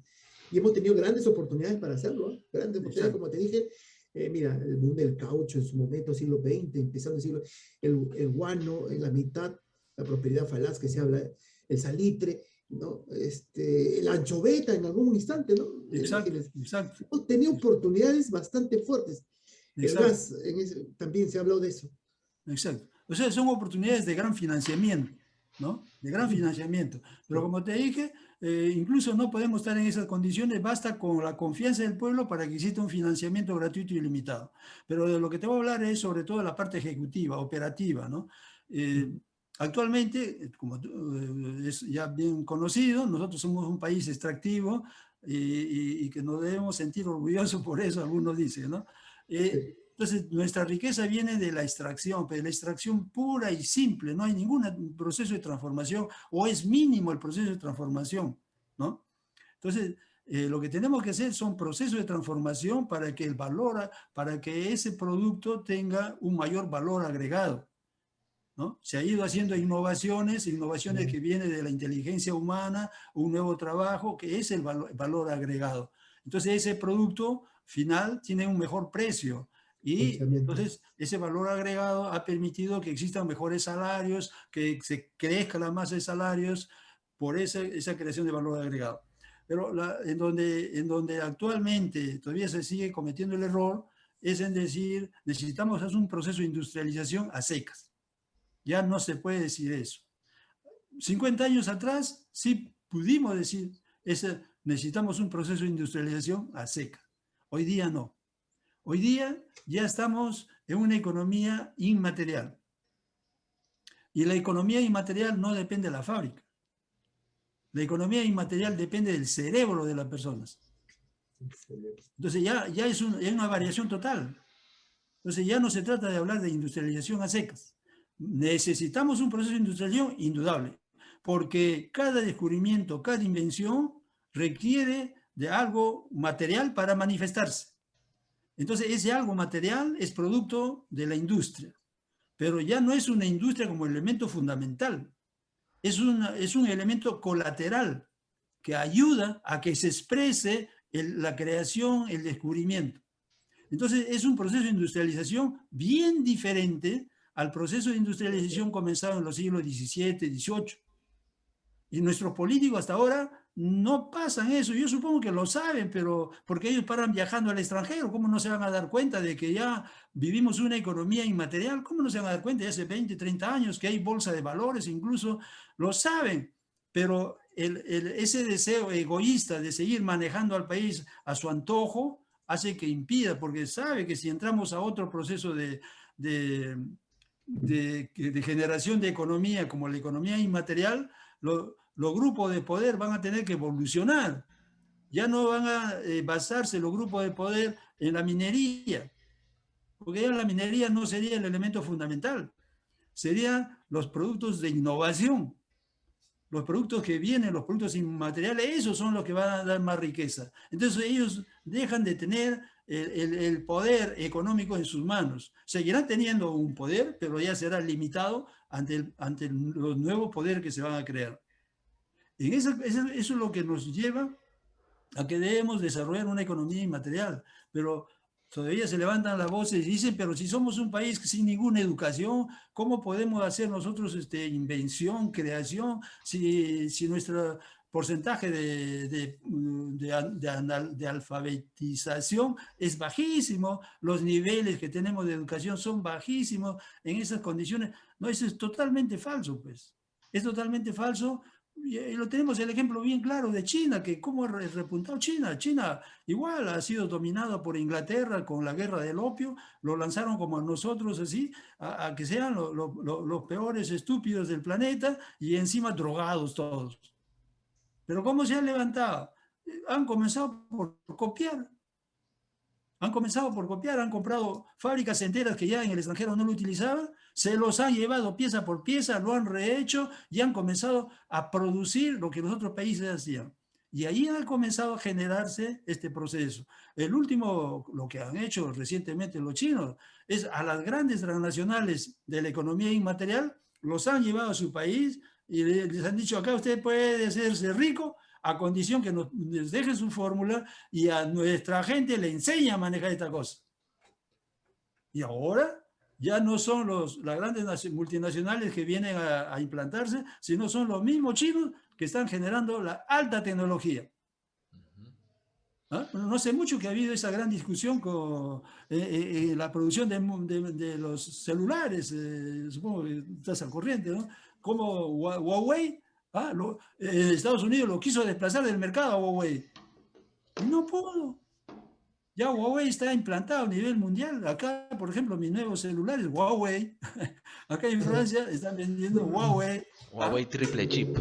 Y hemos tenido grandes oportunidades para hacerlo, ¿eh? Grandes oportunidades, como te dije. Mira, el boom del caucho en su momento, siglo XX, empezando el siglo, el guano en la mitad, la prosperidad falaz que se habla, el salitre, ¿no? La anchoveta en algún instante, ¿no? Exacto. Hemos tenido oportunidades bastante fuertes. Exacto. El gas, también se ha hablado de eso. Exacto. O sea, son oportunidades de gran financiamiento, ¿no? De gran financiamiento. Pero como te dije, incluso no podemos estar en esas condiciones, basta con la confianza del pueblo para que exista un financiamiento gratuito y ilimitado. Pero de lo que te voy a hablar es sobre todo la parte ejecutiva, operativa, ¿no? Actualmente, como es ya bien conocido, nosotros somos un país extractivo y que nos debemos sentir orgullosos por eso, algunos dicen, ¿no? Entonces, nuestra riqueza viene de la extracción, pero la extracción pura y simple, no hay ningún proceso de transformación, o es mínimo el proceso de transformación, ¿no? Entonces, lo que tenemos que hacer son procesos de transformación para que para que ese producto tenga un mayor valor agregado, ¿no? Se ha ido haciendo innovaciones que vienen de la inteligencia humana, un nuevo trabajo, que es el valor agregado. Entonces ese producto final tiene un mejor precio. Y entonces ese valor agregado ha permitido que existan mejores salarios, que se crezca la masa de salarios por esa creación de valor agregado. Pero en donde actualmente todavía se sigue cometiendo el error es en decir, necesitamos hacer un proceso de industrialización a secas. Ya no se puede decir eso. 50 años atrás sí pudimos decir, necesitamos un proceso de industrialización a seca. Hoy día no. Hoy día ya estamos en una economía inmaterial. Y la economía inmaterial no depende de la fábrica. La economía inmaterial depende del cerebro de las personas. Entonces ya es una variación total. Entonces ya no se trata de hablar de industrialización a secas. Necesitamos un proceso de industrialización indudable, porque cada descubrimiento, cada invención requiere de algo material para manifestarse. Entonces ese algo material es producto de la industria, pero ya no es una industria como elemento fundamental. Es un elemento colateral que ayuda a que se exprese la creación, el descubrimiento. Entonces es un proceso de industrialización bien diferente al proceso de industrialización comenzado en los siglos XVII, XVIII. Y nuestros políticos hasta ahora no pasan eso. Yo supongo que lo saben, pero porque ellos paran viajando al extranjero, ¿cómo no se van a dar cuenta de que ya vivimos una economía inmaterial? ¿Cómo no se van a dar cuenta de hace 20, 30 años que hay bolsa de valores? Incluso lo saben, pero ese deseo egoísta de seguir manejando al país a su antojo hace que impida, porque sabe que si entramos a otro proceso de generación de economía como la economía inmaterial, los grupos de poder van a tener que evolucionar. Ya no van a basarse los grupos de poder en la minería, porque ya la minería no sería el elemento fundamental, serían los productos de innovación. Los productos que vienen, los productos inmateriales, esos son los que van a dar más riqueza. Entonces ellos dejan de tener el poder económico en sus manos. Seguirán teniendo un poder, pero ya será limitado ante los nuevos poderes que se van a crear. Y eso es lo que nos lleva a que debemos desarrollar una economía inmaterial. Pero todavía se levantan las voces y dicen, pero si somos un país sin ninguna educación, ¿cómo podemos hacer nosotros invención, creación, si nuestro porcentaje de alfabetización es bajísimo, los niveles que tenemos de educación son bajísimos en esas condiciones? No, eso es totalmente falso, pues. Es totalmente falso. Y lo tenemos el ejemplo bien claro de China, que cómo ha repuntado China. China igual ha sido dominada por Inglaterra con la guerra del opio, lo lanzaron como a nosotros así, a que sean los peores estúpidos del planeta y encima drogados todos. Pero ¿cómo se han levantado? Han comenzado por copiar. Han comenzado por copiar, han comprado fábricas enteras que ya en el extranjero no lo utilizaban, se los han llevado pieza por pieza, lo han rehecho y han comenzado a producir lo que los otros países hacían. Y ahí ha comenzado a generarse este proceso. El último, lo que han hecho recientemente los chinos, es a las grandes transnacionales de la economía inmaterial, los han llevado a su país y les han dicho, acá usted puede hacerse rico, a condición que nos deje su fórmula y a nuestra gente le enseña a manejar esta cosa. Y ahora ya no son las grandes multinacionales que vienen a implantarse, sino son los mismos chinos que están generando la alta tecnología. ¿Ah? No sé mucho que ha habido esa gran discusión con la producción de los celulares, supongo que estás al corriente, ¿no? Como Huawei, Estados Unidos lo quiso desplazar del mercado a Huawei. Y no pudo. Ya Huawei está implantado a nivel mundial. Acá, por ejemplo, mis nuevos celulares, Huawei. Acá en Francia están vendiendo Huawei. Huawei triple chip.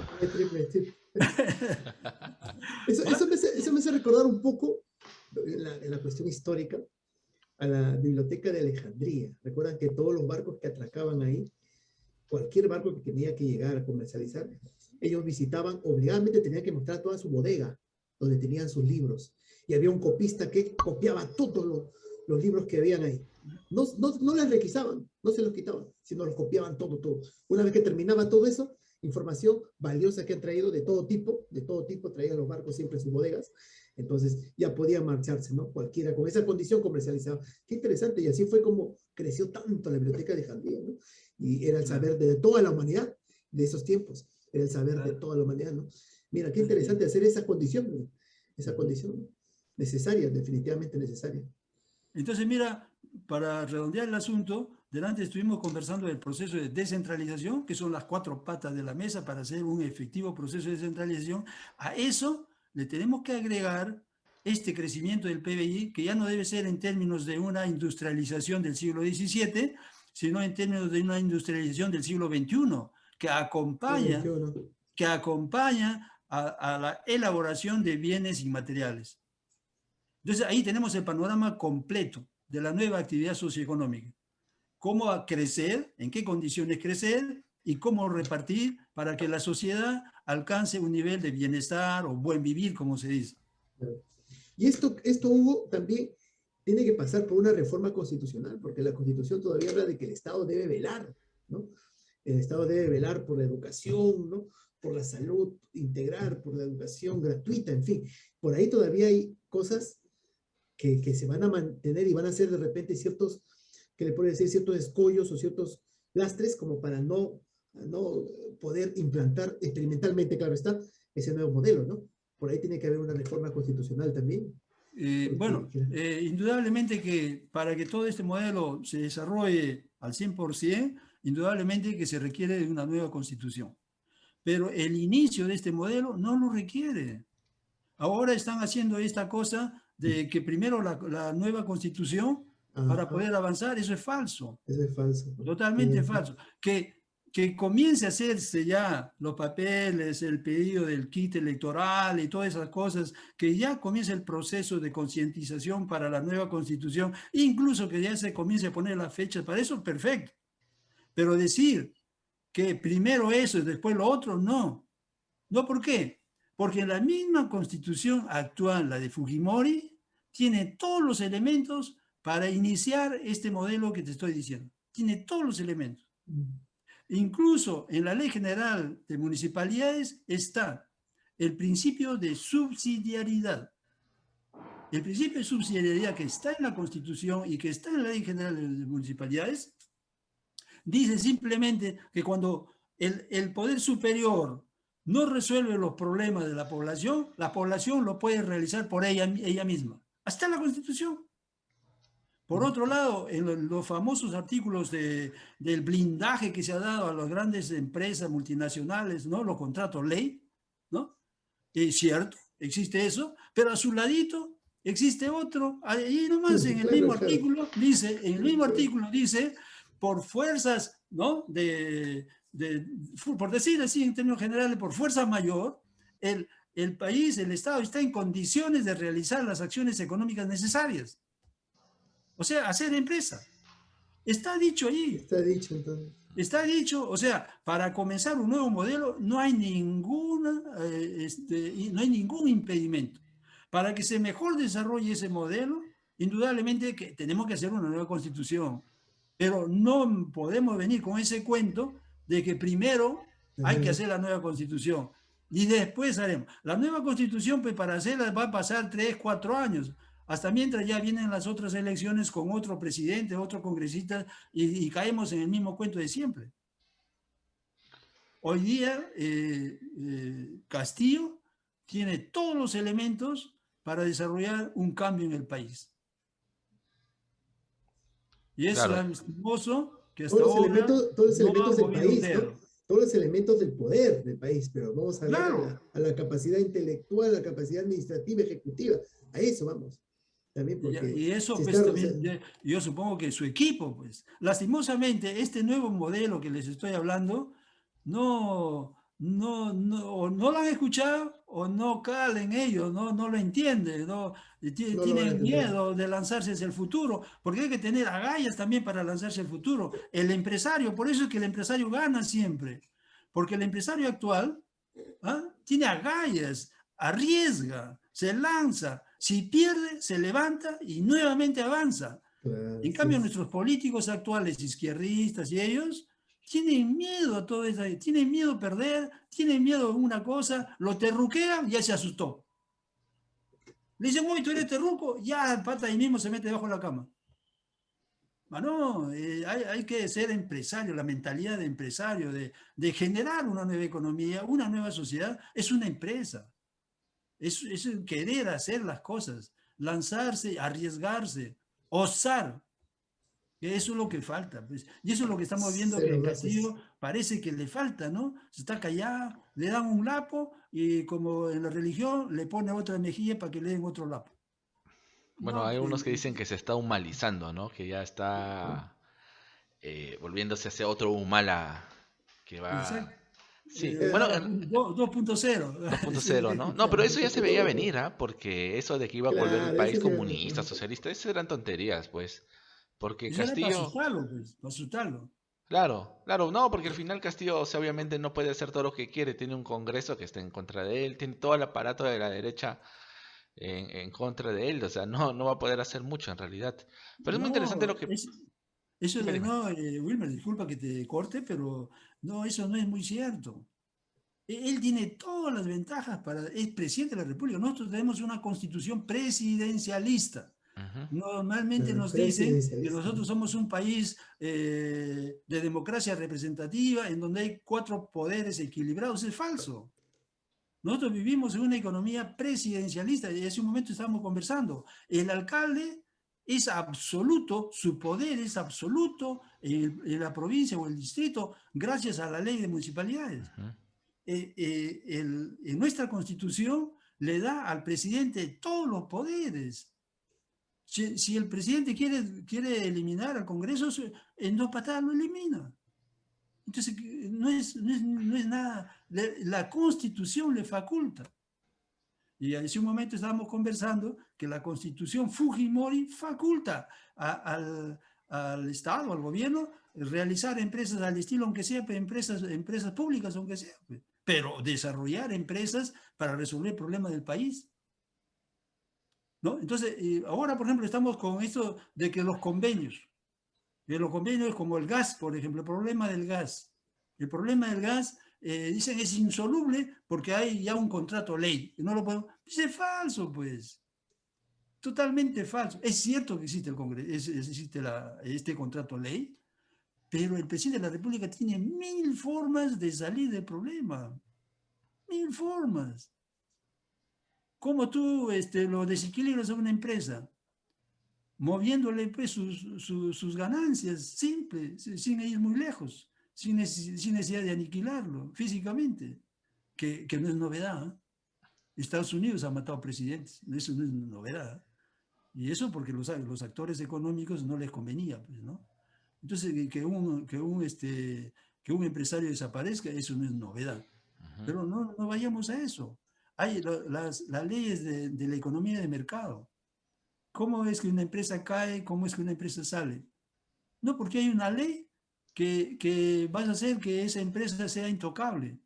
Eso me hace recordar un poco en la cuestión histórica a la biblioteca de Alejandría. Recuerdan que todos los barcos que atracaban ahí, cualquier barco que tenía que llegar a comercializar, ellos visitaban, obligadamente tenían que mostrar toda su bodega, donde tenían sus libros. Y había un copista que copiaba todos los libros que habían ahí. No les requisaban, no se los quitaban, sino los copiaban todo. Una vez que terminaba todo eso, información valiosa que han traído de todo tipo, traían los barcos siempre en sus bodegas, entonces ya podían marcharse, ¿no? Cualquiera, con esa condición comercializada. Qué interesante, y así fue como creció tanto la biblioteca de Jandía, ¿no? Y era el saber de toda la humanidad de esos tiempos, era el saber de toda la humanidad, ¿no? Mira, qué interesante hacer esa condición, ¿no? Esa condición necesaria, definitivamente necesaria. Entonces, mira, para redondear el asunto, delante estuvimos conversando del proceso de descentralización, que son las 4 patas de la mesa para hacer un efectivo proceso de descentralización. A eso le tenemos que agregar este crecimiento del PBI, que ya no debe ser en términos de una industrialización del siglo XVII, sino en términos de una industrialización del siglo XXI, que acompaña a la elaboración de bienes inmateriales. Entonces ahí tenemos el panorama completo de la nueva actividad socioeconómica. Cómo crecer, en qué condiciones crecer y cómo repartir para que la sociedad alcance un nivel de bienestar o buen vivir, como se dice. Y esto, Hugo, también tiene que pasar por una reforma constitucional, porque la Constitución todavía habla de que el Estado debe velar, ¿no? El Estado debe velar por la educación, ¿no? Por la salud integral, por la educación gratuita, en fin. Por ahí todavía hay cosas que se van a mantener y van a ser de repente ciertos, que le puede decir, ciertos escollos o ciertos lastres como para no poder implantar experimentalmente, claro está, ese nuevo modelo, ¿no? Por ahí tiene que haber una reforma constitucional también. Indudablemente que para que todo este modelo se desarrolle al 100%, indudablemente que se requiere de una nueva constitución. Pero el inicio de este modelo no lo requiere. Ahora están haciendo esta cosa de que primero la nueva constitución para poder avanzar. Eso es falso. Eso es falso. Totalmente falso. Que comience a hacerse ya los papeles, el pedido del kit electoral y todas esas cosas, que ya comience el proceso de concientización para la nueva constitución, incluso que ya se comience a poner las fechas para eso, perfecto. Pero decir que primero eso y después lo otro, no. No, ¿por qué? Porque la misma constitución actual, la de Fujimori, tiene todos los elementos para iniciar este modelo que te estoy diciendo. Tiene todos los elementos. Incluso en la Ley General de Municipalidades está el principio de subsidiariedad. El principio de subsidiariedad que está en la Constitución y que está en la Ley General de Municipalidades dice simplemente que cuando el poder superior no resuelve los problemas de la población lo puede realizar por ella misma. Hasta en la Constitución. Por otro lado, en los famosos artículos del blindaje que se ha dado a las grandes empresas multinacionales, ¿no? Los contratos ley, ¿no? Es cierto, existe eso, pero a su ladito existe otro. Ahí nomás en el mismo artículo dice, por fuerzas, ¿no? Por decir así en términos generales, por fuerza mayor, el país, el Estado está en condiciones de realizar las acciones económicas necesarias. O sea, hacer empresa. Está dicho ahí. Está dicho, entonces. Está dicho, o sea, para comenzar un nuevo modelo no hay ningún impedimento. Para que se mejor desarrolle ese modelo, indudablemente que tenemos que hacer una nueva constitución. Pero no podemos venir con ese cuento de que primero hay que hacer la nueva constitución y después haremos. La nueva constitución, pues para hacerla va a pasar 3, 4 años, hasta mientras ya vienen las otras elecciones con otro presidente, otro congresista, y caemos en el mismo cuento de siempre. Hoy día Castillo tiene todos los elementos para desarrollar un cambio en el país. Y es lastimoso que hasta ahora todos los elementos del país, ¿no? Todos los elementos del poder del país, pero vamos a ver a la capacidad intelectual, a la capacidad administrativa, ejecutiva. A eso vamos. También porque y eso, pues, también, yo supongo que su equipo, pues, lastimosamente, este nuevo modelo que les estoy hablando, no lo han escuchado o no calen ellos, no lo entienden, tienen miedo de lanzarse hacia el futuro, porque hay que tener agallas también para lanzarse al futuro. El empresario, por eso es que el empresario gana siempre, porque el empresario actual tiene agallas, arriesga, se lanza, si pierde, se levanta y nuevamente avanza. Claro, En sí, cambio, nuestros políticos actuales, izquierdistas y ellos, tienen miedo a todo eso, tienen miedo a perder, tienen miedo a una cosa, lo terruquean, ya se asustó. Le dicen, uy, tú eres terruco, ya el pata ahí mismo se mete debajo de la cama. No, hay que ser empresario, la mentalidad de empresario, de generar una nueva economía, una nueva sociedad, es una empresa. Es querer hacer las cosas, lanzarse, arriesgarse, osar. Que eso es lo que falta, pues. Y eso es lo que estamos viendo que cero en audaces. Castillo parece que le falta, ¿no? Se está callado, le dan un lapo y como en la religión le pone otra mejilla para que le den otro lapo. Bueno, No, hay pues, unos que dicen que se está humanizando, ¿no? Que ya está volviéndose hacia otro Humala que va... exacto. Sí, bueno, Ahora 2.0. 2.0, ¿no? No, pero eso ya se veía venir, ¿ah? Porque eso de que iba a volver el Claro, país eso ya. comunista, socialista, eso eran tonterías, pues. Porque Eso era para Castillo, asustarlo, pues, para asustarlo. claro, claro, no, porque al final Castillo, o sea, obviamente no puede hacer todo lo que quiere, tiene un Congreso que está en contra de él, tiene todo el aparato de la derecha en contra de él, o sea, no va a poder hacer mucho en realidad. Pero es muy interesante No, lo que... eso Dime, de dime. no, Wilmer, disculpa que te corte, pero no, eso no es muy cierto. Él tiene todas las ventajas para, es presidente de la República. Nosotros tenemos una constitución presidencialista. Ujú, Normalmente Claro, nos dicen que presidencialista. nosotros somos un país de democracia representativa en donde hay 4 poderes equilibrados. Es falso. Nosotros vivimos en una economía presidencialista y hace un momento estábamos conversando. El alcalde es absoluto, su poder es absoluto en la provincia o el distrito gracias a la ley de municipalidades. ujú. En nuestra constitución le da al presidente todos los poderes. Si el presidente quiere eliminar al Congreso, en 2 patadas lo elimina. Entonces, no es nada, la constitución le faculta. Y hace un momento estábamos conversando que la constitución Fujimori faculta al Estado, al gobierno, realizar empresas al estilo, aunque sea empresas públicas, aunque sea, pero desarrollar empresas para resolver problemas del país. ¿No? Entonces, ahora, por ejemplo, estamos con esto de los convenios como el gas, por ejemplo, el problema del gas. El problema del gas, dicen, es insoluble porque hay ya un contrato ley. No lo podemos... Es falso, pues. Totalmente falso. Es cierto que existe el Congreso, existe este contrato ley, pero el presidente de la República tiene 1000 formas de salir del problema. 1000 formas. ¿Cómo tú lo desequilibras a una empresa? Moviéndole pues, sus ganancias, simple, sin ir muy lejos, sin necesidad de aniquilarlo físicamente, que no es novedad. ¿Eh? Estados Unidos ha matado presidentes, eso no es novedad. Y eso porque los actores económicos no les convenía, pues, ¿no? Entonces, que un empresario desaparezca, eso no es novedad. Ujú. Pero no vayamos a eso. Hay las leyes de la economía de mercado. ¿Cómo es que una empresa cae? ¿Cómo es que una empresa sale? No, porque hay una ley que va a hacer que esa empresa sea intocable.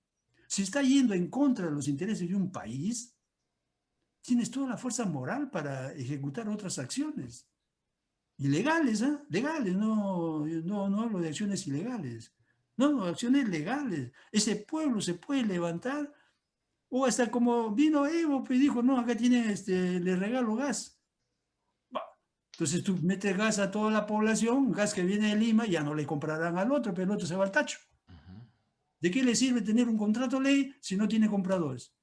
Si está yendo en contra de los intereses de un país, tienes toda la fuerza moral para ejecutar otras acciones. Ilegales, ¿eh? Legales, no hablo de acciones ilegales. No, acciones legales. Ese pueblo se puede levantar o hasta como vino Evo y dijo, no, acá tienen, le regalo gas. Entonces tú metes gas a toda la población, gas que viene de Lima, ya no le comprarán al otro, pero el otro se va al tacho. Ujú. ¿De qué le sirve tener un contrato ley si no tiene compradores?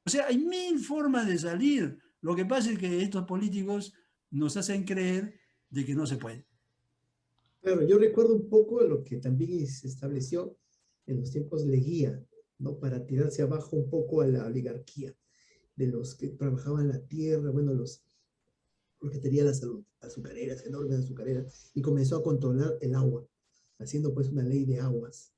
O sea, hay 1000 formas de salir. Lo que pasa es que estos políticos nos hacen creer de que no se puede. Claro, yo recuerdo un poco de lo que también se estableció en los tiempos de Leguía, ¿no? Para tirarse abajo un poco a la oligarquía de los que trabajaban la tierra, bueno, porque tenía las azucareras, enormes azucareras, y comenzó a controlar el agua, haciendo pues una ley de aguas,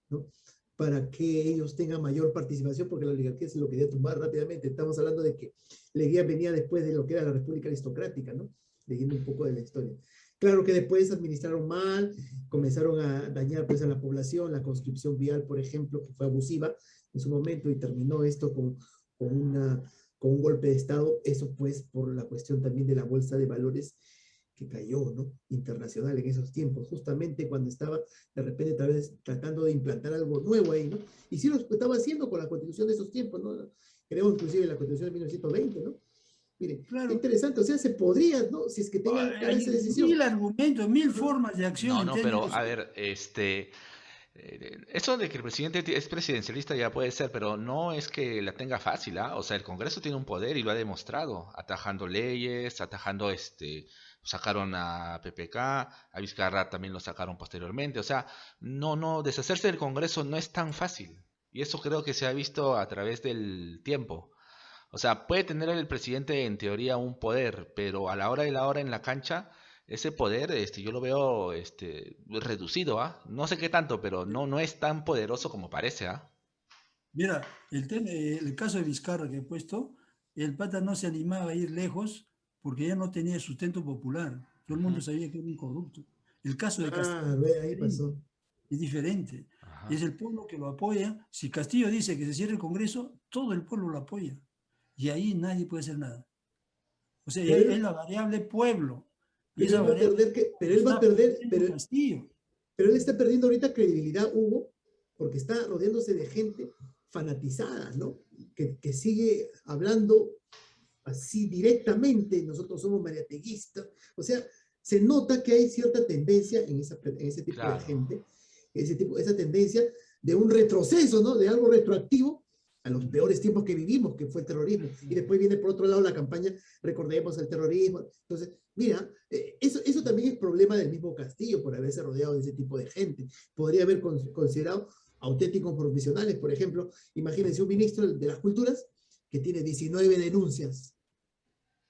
¿no? Para que ellos tengan mayor participación, porque la oligarquía se lo quería tumbar rápidamente. Estamos hablando de que Leguía venía después de lo que era la República Aristocrática, ¿no? Leyendo un poco de la historia. Claro que después administraron mal, comenzaron a dañar pues a la población, la conscripción vial, por ejemplo, que fue abusiva en su momento y terminó esto con, una, con un golpe de Estado, eso pues por la cuestión también de la bolsa de valores que cayó, ¿no? Internacional en esos tiempos, justamente cuando estaba de repente tal vez tratando de implantar algo nuevo ahí, ¿no? Y sí lo estaba haciendo con la constitución de esos tiempos, ¿no? Creo inclusive la constitución de 1920, ¿no? Mire, qué Claro, interesante, o sea, se podría, ¿no? Si es que tengan clara hay esa decisión. mil argumentos, mil ¿No? formas de acción No, en no, pero términos. a ver, eso de que el presidente es presidencialista ya puede ser, pero no es que la tenga fácil, ¿ah? O sea, el Congreso tiene un poder y lo ha demostrado, atajando leyes, atajando, sacaron a PPK, a Vizcarra también lo sacaron posteriormente. O sea, no, deshacerse del Congreso no es tan fácil. Y eso creo que se ha visto a través del tiempo. O sea, puede tener el presidente en teoría un poder, pero a la hora de la hora en la cancha, ese poder, yo lo veo, reducido, ¿ah? No sé qué tanto, pero no es tan poderoso como parece, ¿ah? Mira, el caso de Vizcarra que he puesto, el pata no se animaba a ir lejos porque ya no tenía sustento popular. Todo el mundo Ujú. sabía que era un corrupto. El caso de Castillo Ah, ve, ahí pasó. es diferente. Ajá. Es el pueblo que lo apoya. Si Castillo dice que se cierre el Congreso, todo el pueblo lo apoya. Y ahí nadie puede hacer nada. O sea, Pero es él, la variable pueblo. Y pero esa él va a variable perder, pero él va a está perder, perdiendo Castillo. pero él está perdiendo ahorita credibilidad, Hugo, porque está rodeándose de gente fanatizada, ¿no? Que sigue hablando así directamente, nosotros somos mariateguistas, o sea, se nota que hay cierta tendencia en ese tipo de Claro. gente, esa tendencia de un retroceso, ¿no? De algo retroactivo a los peores tiempos que vivimos, que fue el terrorismo. Y después viene por otro lado la campaña, recordemos el terrorismo. Entonces, mira, eso también es problema del mismo Castillo por haberse rodeado de ese tipo de gente. Podría haber considerado auténticos profesionales, por ejemplo, imagínense un ministro de las culturas que tiene 19 denuncias.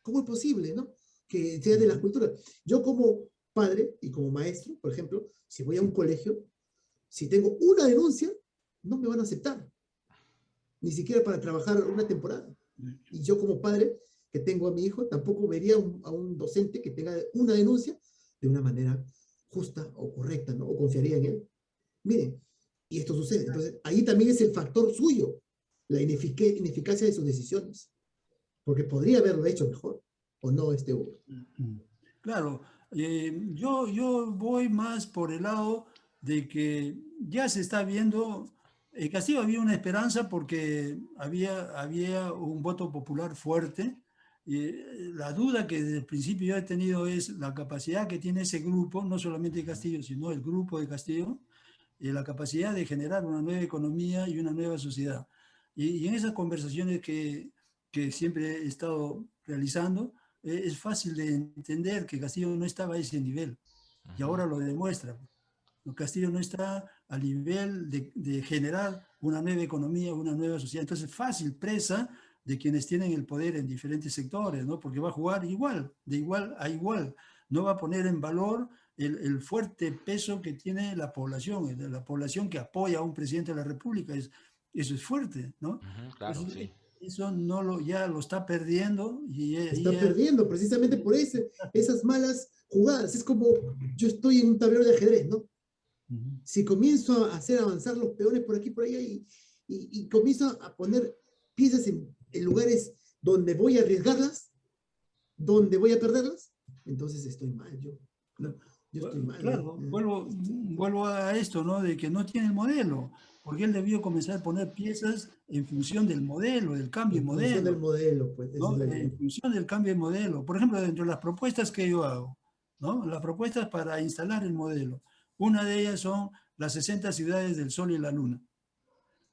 ¿Cómo es posible, no? Que sea de las culturas. Yo como padre y como maestro, por ejemplo, si voy a un colegio, si tengo una denuncia, no me van a aceptar, ni siquiera para trabajar una temporada. Y yo como padre que tengo a mi hijo, tampoco vería a un docente que tenga una denuncia de una manera justa o correcta, ¿no? O confiaría en él. Miren, y esto sucede. Entonces, ahí también es el factor suyo, la ineficacia de sus decisiones, porque podría haberlo hecho mejor, o no, Hugo. Claro, yo voy más por el lado de que ya se está viendo, en Castillo había una esperanza porque había un voto popular fuerte. Y la duda que desde el principio yo he tenido es la capacidad que tiene ese grupo, no solamente de Castillo, sino el grupo de Castillo, la capacidad de generar una nueva economía y una nueva sociedad. Y en esas conversaciones que siempre he estado realizando, es fácil de entender que Castillo no estaba a ese nivel y Ujú. ahora lo demuestra. Castillo no está al nivel de generar una nueva economía, una nueva sociedad. Entonces, fácil presa de quienes tienen el poder en diferentes sectores, ¿no? Porque va a jugar igual, de igual a igual. No va a poner en valor el fuerte peso que tiene la población que apoya a un presidente de la República. Eso es fuerte, ¿no? Ujú, claro, Entonces, sí. eso ya lo está perdiendo y ahí Está ya. perdiendo precisamente por esas malas jugadas. Es como yo estoy en un tablero de ajedrez, ¿no? Ujú. Si comienzo a hacer avanzar los peones por aquí, por allá, y comienzo a poner piezas en lugares donde voy a arriesgarlas, donde voy a perderlas, entonces estoy mal yo. ¿No? Yo estoy mal ahí. Claro, vuelvo a esto, ¿no? De que no tiene el modelo, porque él debió comenzar a poner piezas en función del modelo, del cambio de En función del modelo, modelo, pues esa es ¿no? la idea. En función del cambio de modelo. Por ejemplo, dentro de las propuestas que yo hago, ¿no? Las propuestas para instalar el modelo. Una de ellas son las 60 ciudades del Sol y la Luna.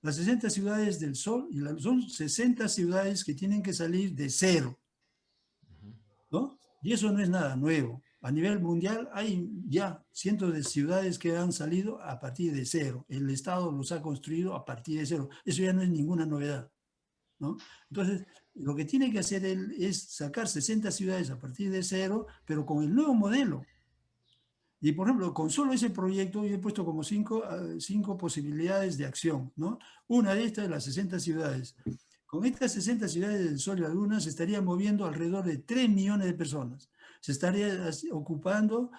Las 60 ciudades del Sol y la Luna son 60 ciudades que tienen que salir de cero, ¿no? Y eso no es nada nuevo. A nivel mundial hay ya cientos de ciudades que han salido a partir de cero. El Estado los ha construido a partir de cero. Eso ya no es ninguna novedad, ¿no? Entonces, lo que tiene que hacer él es sacar 60 ciudades a partir de cero, pero con el nuevo modelo. Y, por ejemplo, con solo ese proyecto yo he puesto como cinco posibilidades de acción, ¿no? Una de estas es las 60 ciudades. Con estas 60 ciudades del Sol y la Luna se estarían moviendo alrededor de 3 millones de personas. se estaría ocupando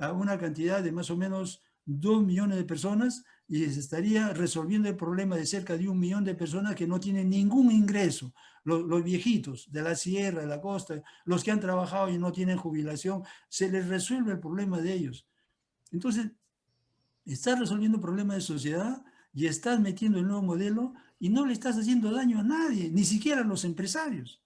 a una cantidad de más o menos 2 millones de personas y se estaría resolviendo el problema de cerca de 1 millón de personas que no tienen ningún ingreso. Los viejitos de la sierra, de la costa, los que han trabajado y no tienen jubilación, se les resuelve el problema de ellos. Entonces, estás resolviendo problemas de sociedad y estás metiendo el nuevo modelo y no le estás haciendo daño a nadie, ni siquiera a los empresarios.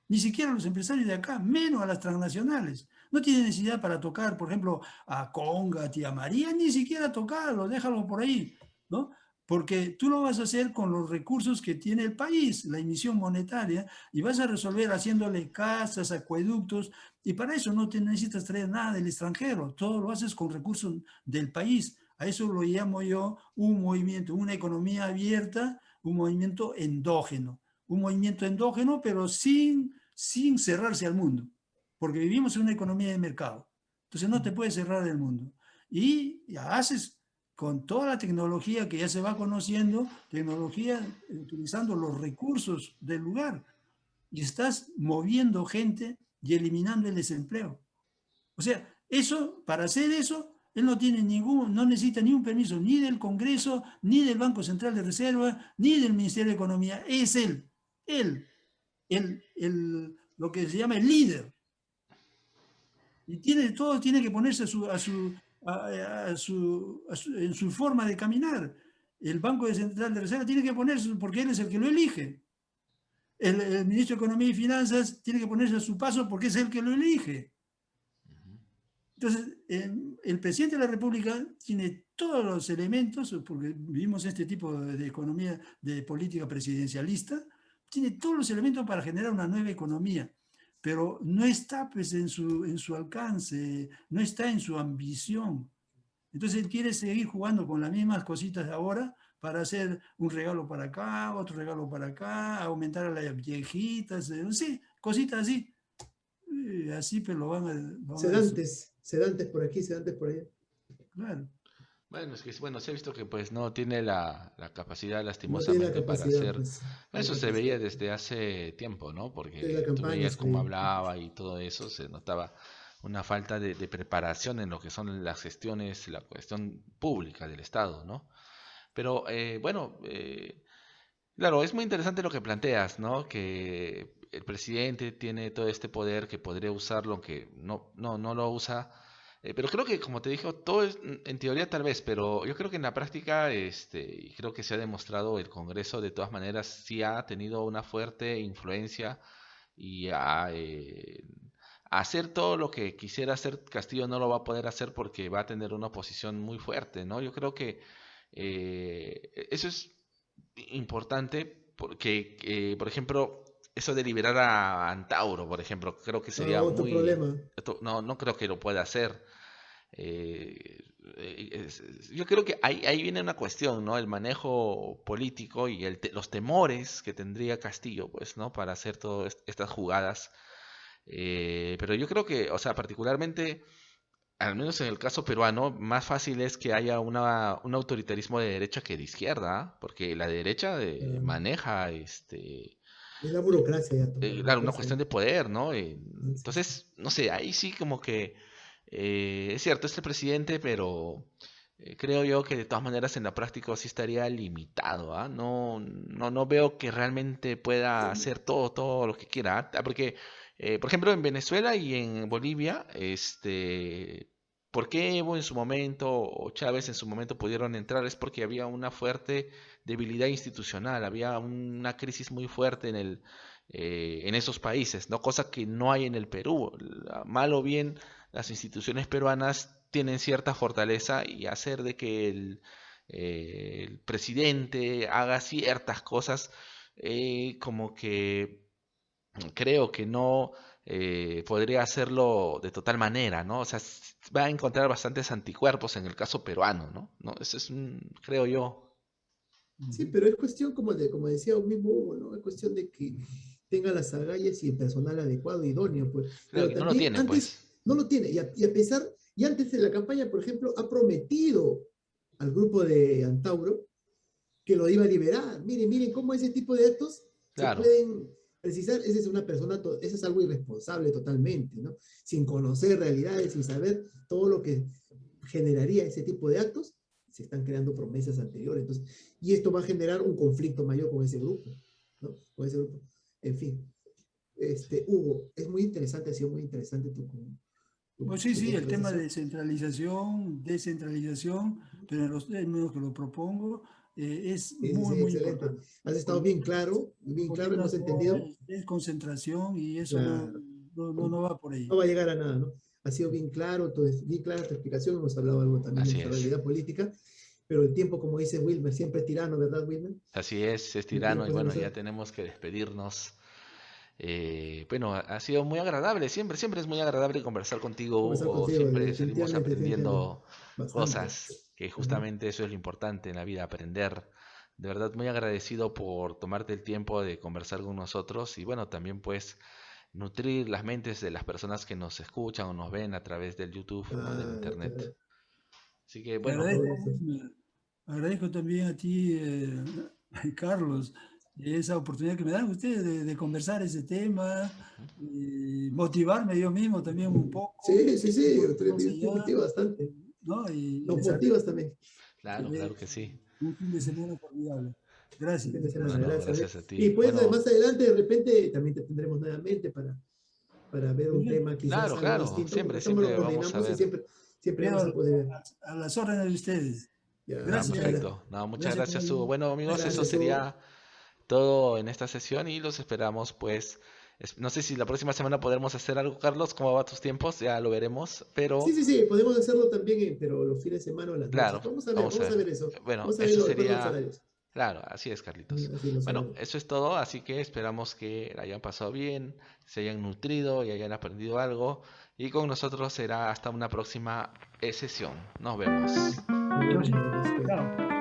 Ni siquiera a los empresarios de acá, menos a las transnacionales. No tiene necesidad para tocar, por ejemplo, a Conga, Tía María, ni siquiera tocarlo, déjalo por ahí, ¿no? Porque tú lo vas a hacer con los recursos que tiene el país, la emisión monetaria, y vas a resolver haciéndole casas, acueductos, y para eso no te necesitas traer nada del extranjero, todo lo haces con recursos del país. A eso lo llamo yo un movimiento, una economía abierta, un movimiento endógeno. Un movimiento endógeno, pero sin cerrarse al mundo, porque vivimos en una economía de mercado. Entonces no te puedes cerrar del mundo. Y haces con toda la tecnología que ya se va conociendo, tecnología utilizando los recursos del lugar, y estás moviendo gente y eliminando el desempleo. O sea, eso, para hacer eso, él no necesita ni un permiso ni del Congreso, ni del Banco Central de Reserva, ni del Ministerio de Economía. Es él, lo que se llama el líder. Y todo tiene que ponerse en su forma de caminar. El Banco Central de Reserva tiene que ponerse, porque él es el que lo elige. El ministro de Economía y Finanzas tiene que ponerse a su paso porque es el que lo elige. Entonces, el presidente de la República tiene todos los elementos, porque vivimos este tipo de economía, de política presidencialista, tiene todos los elementos para generar una nueva economía, pero no está pues, en su alcance, no está en su ambición. Entonces él quiere seguir jugando con las mismas cositas de ahora para hacer un regalo para acá, otro regalo para acá, aumentar a las viejitas, sí, cositas así. Así pues lo van a sedantes por aquí, sedantes por allá. Claro. Bueno, es que bueno, se ha visto que pues no tiene la capacidad No tiene la lastimosamente para capacidad, hacer. pues. Eso se veía desde hace tiempo, ¿no? De la Porque tú campaña veías se cómo veía. hablaba y todo eso, se notaba una falta de preparación en lo que son las gestiones, la cuestión pública del Estado, ¿no? Pero bueno, claro, es muy interesante lo que planteas, ¿no? Que el presidente tiene todo este poder que podría usarlo, aunque no lo usa. Pero creo que, como te dije, todo es en teoría tal vez, pero yo creo que en la práctica, y creo que se ha demostrado, el Congreso de todas maneras sí ha tenido una fuerte influencia y a hacer todo lo que quisiera hacer Castillo no lo va a poder hacer porque va a tener una oposición muy fuerte, ¿no? Yo creo que eso es importante porque, por ejemplo, eso de liberar a Antauro, por ejemplo, creo que Ah, sería otro muy... problema. No creo que lo pueda hacer. Yo creo que ahí viene una cuestión, ¿no? El manejo político y los temores que tendría Castillo, pues, ¿no? Para hacer todas estas jugadas. Pero yo creo que, o sea, particularmente al menos en el caso peruano, más fácil es que haya un autoritarismo de derecha que de izquierda, ¿ah? Porque la derecha Ah, maneja, es la burocracia ya, la claro, una burocracia. cuestión de poder, ¿no? Sí, sí. Entonces, no sé, ahí sí como que es cierto, es el presidente, pero creo yo que de todas maneras en la práctica sí estaría limitado, ¿ah? No veo que realmente pueda hacer todo lo que quiera, ¿ah? Porque, por ejemplo, en Venezuela y en Bolivia, ¿por qué Evo en su momento o Chávez en su momento pudieron entrar? Es porque había una fuerte debilidad institucional, había una crisis muy fuerte en esos países, ¿no? Cosa que no hay en el Perú. Mal o bien, las instituciones peruanas tienen cierta fortaleza y hacer de que el presidente haga ciertas cosas, como que creo que no podría hacerlo de total manera, ¿no? O sea, va a encontrar bastantes anticuerpos en el caso peruano, ¿no? ¿No? Eso es, creo yo. Sí, pero es cuestión, como decía mismo Hugo, ¿no? Es cuestión de que tenga las agallas y el personal adecuado, idóneo, pues. Claro Pero que no lo también tiene, antes pues. no lo tiene, y a pesar, y antes de la campaña, por ejemplo, ha prometido al grupo de Antauro que lo iba a liberar. Miren cómo ese tipo de actos se Claro. pueden precisar, esa es una persona, esa es algo irresponsable totalmente, ¿no? Sin conocer realidades, sin saber todo lo que generaría ese tipo de actos, se están creando promesas anteriores. Entonces, y esto va a generar un conflicto mayor con ese grupo, ¿no? Con ese grupo. En fin, Hugo, es muy interesante, ha sido muy interesante Pues sí, sí, el tema de conversación. descentralización, pero en los términos que lo propongo, es Sí, muy, sí, muy excelente. importante. Has estado bien claro, hemos entendido. Es concentración y eso Claro. no va por ahí. No va a llegar a nada, ¿no? Ha sido bien claro, bien clara tu explicación, hemos hablado algo también de Así nuestra es. realidad política, pero el tiempo, como dice Wilmer, siempre es tirano, ¿verdad, Wilmer? Así es tirano y bueno, ya tenemos que despedirnos. Bueno, ha sido muy agradable, siempre es muy agradable conversar contigo, Hugo, siempre salimos aprendiendo cosas, que justamente eso es lo importante en la vida, aprender. De verdad, muy agradecido por tomarte el tiempo de conversar con nosotros y bueno, también pues nutrir las mentes de las personas que nos escuchan o nos ven a través del YouTube o del Internet. Claro. Así que Te bueno. agradezco también a ti, Carlos, esa oportunidad que me dan ustedes de conversar ese tema, motivarme yo mismo también un poco. Sí, te allá, motiva bastante. ¿no? Nos motivas también. Claro, claro que sí. Un fin de semana formidable. Gracias. Un fin de semana, Bueno, gracias a ti. Y pues bueno, más adelante, de repente, también te tendremos nuevamente para ver un tema quizás algo distinto. Siempre Lo vamos a ver. siempre vamos a poder. A las órdenes de ustedes. Ya, gracias. Perfecto. Muchas gracias, Hugo. Bueno, amigos, eso sería todo en esta sesión y los esperamos, pues. No sé si la próxima semana podremos hacer algo, Carlos. ¿Cómo va tus tiempos? Ya lo veremos. Pero sí, podemos hacerlo también, pero los fines de semana o las claro, noches. Vamos a ver eso. Bueno, vamos a ver eso los sería. horarios. Claro, así es, Carlitos. Bueno, horarios. eso es todo, así que esperamos que la hayan pasado bien, se hayan nutrido y hayan aprendido algo. Y con nosotros será hasta una próxima sesión. Nos vemos. Chao.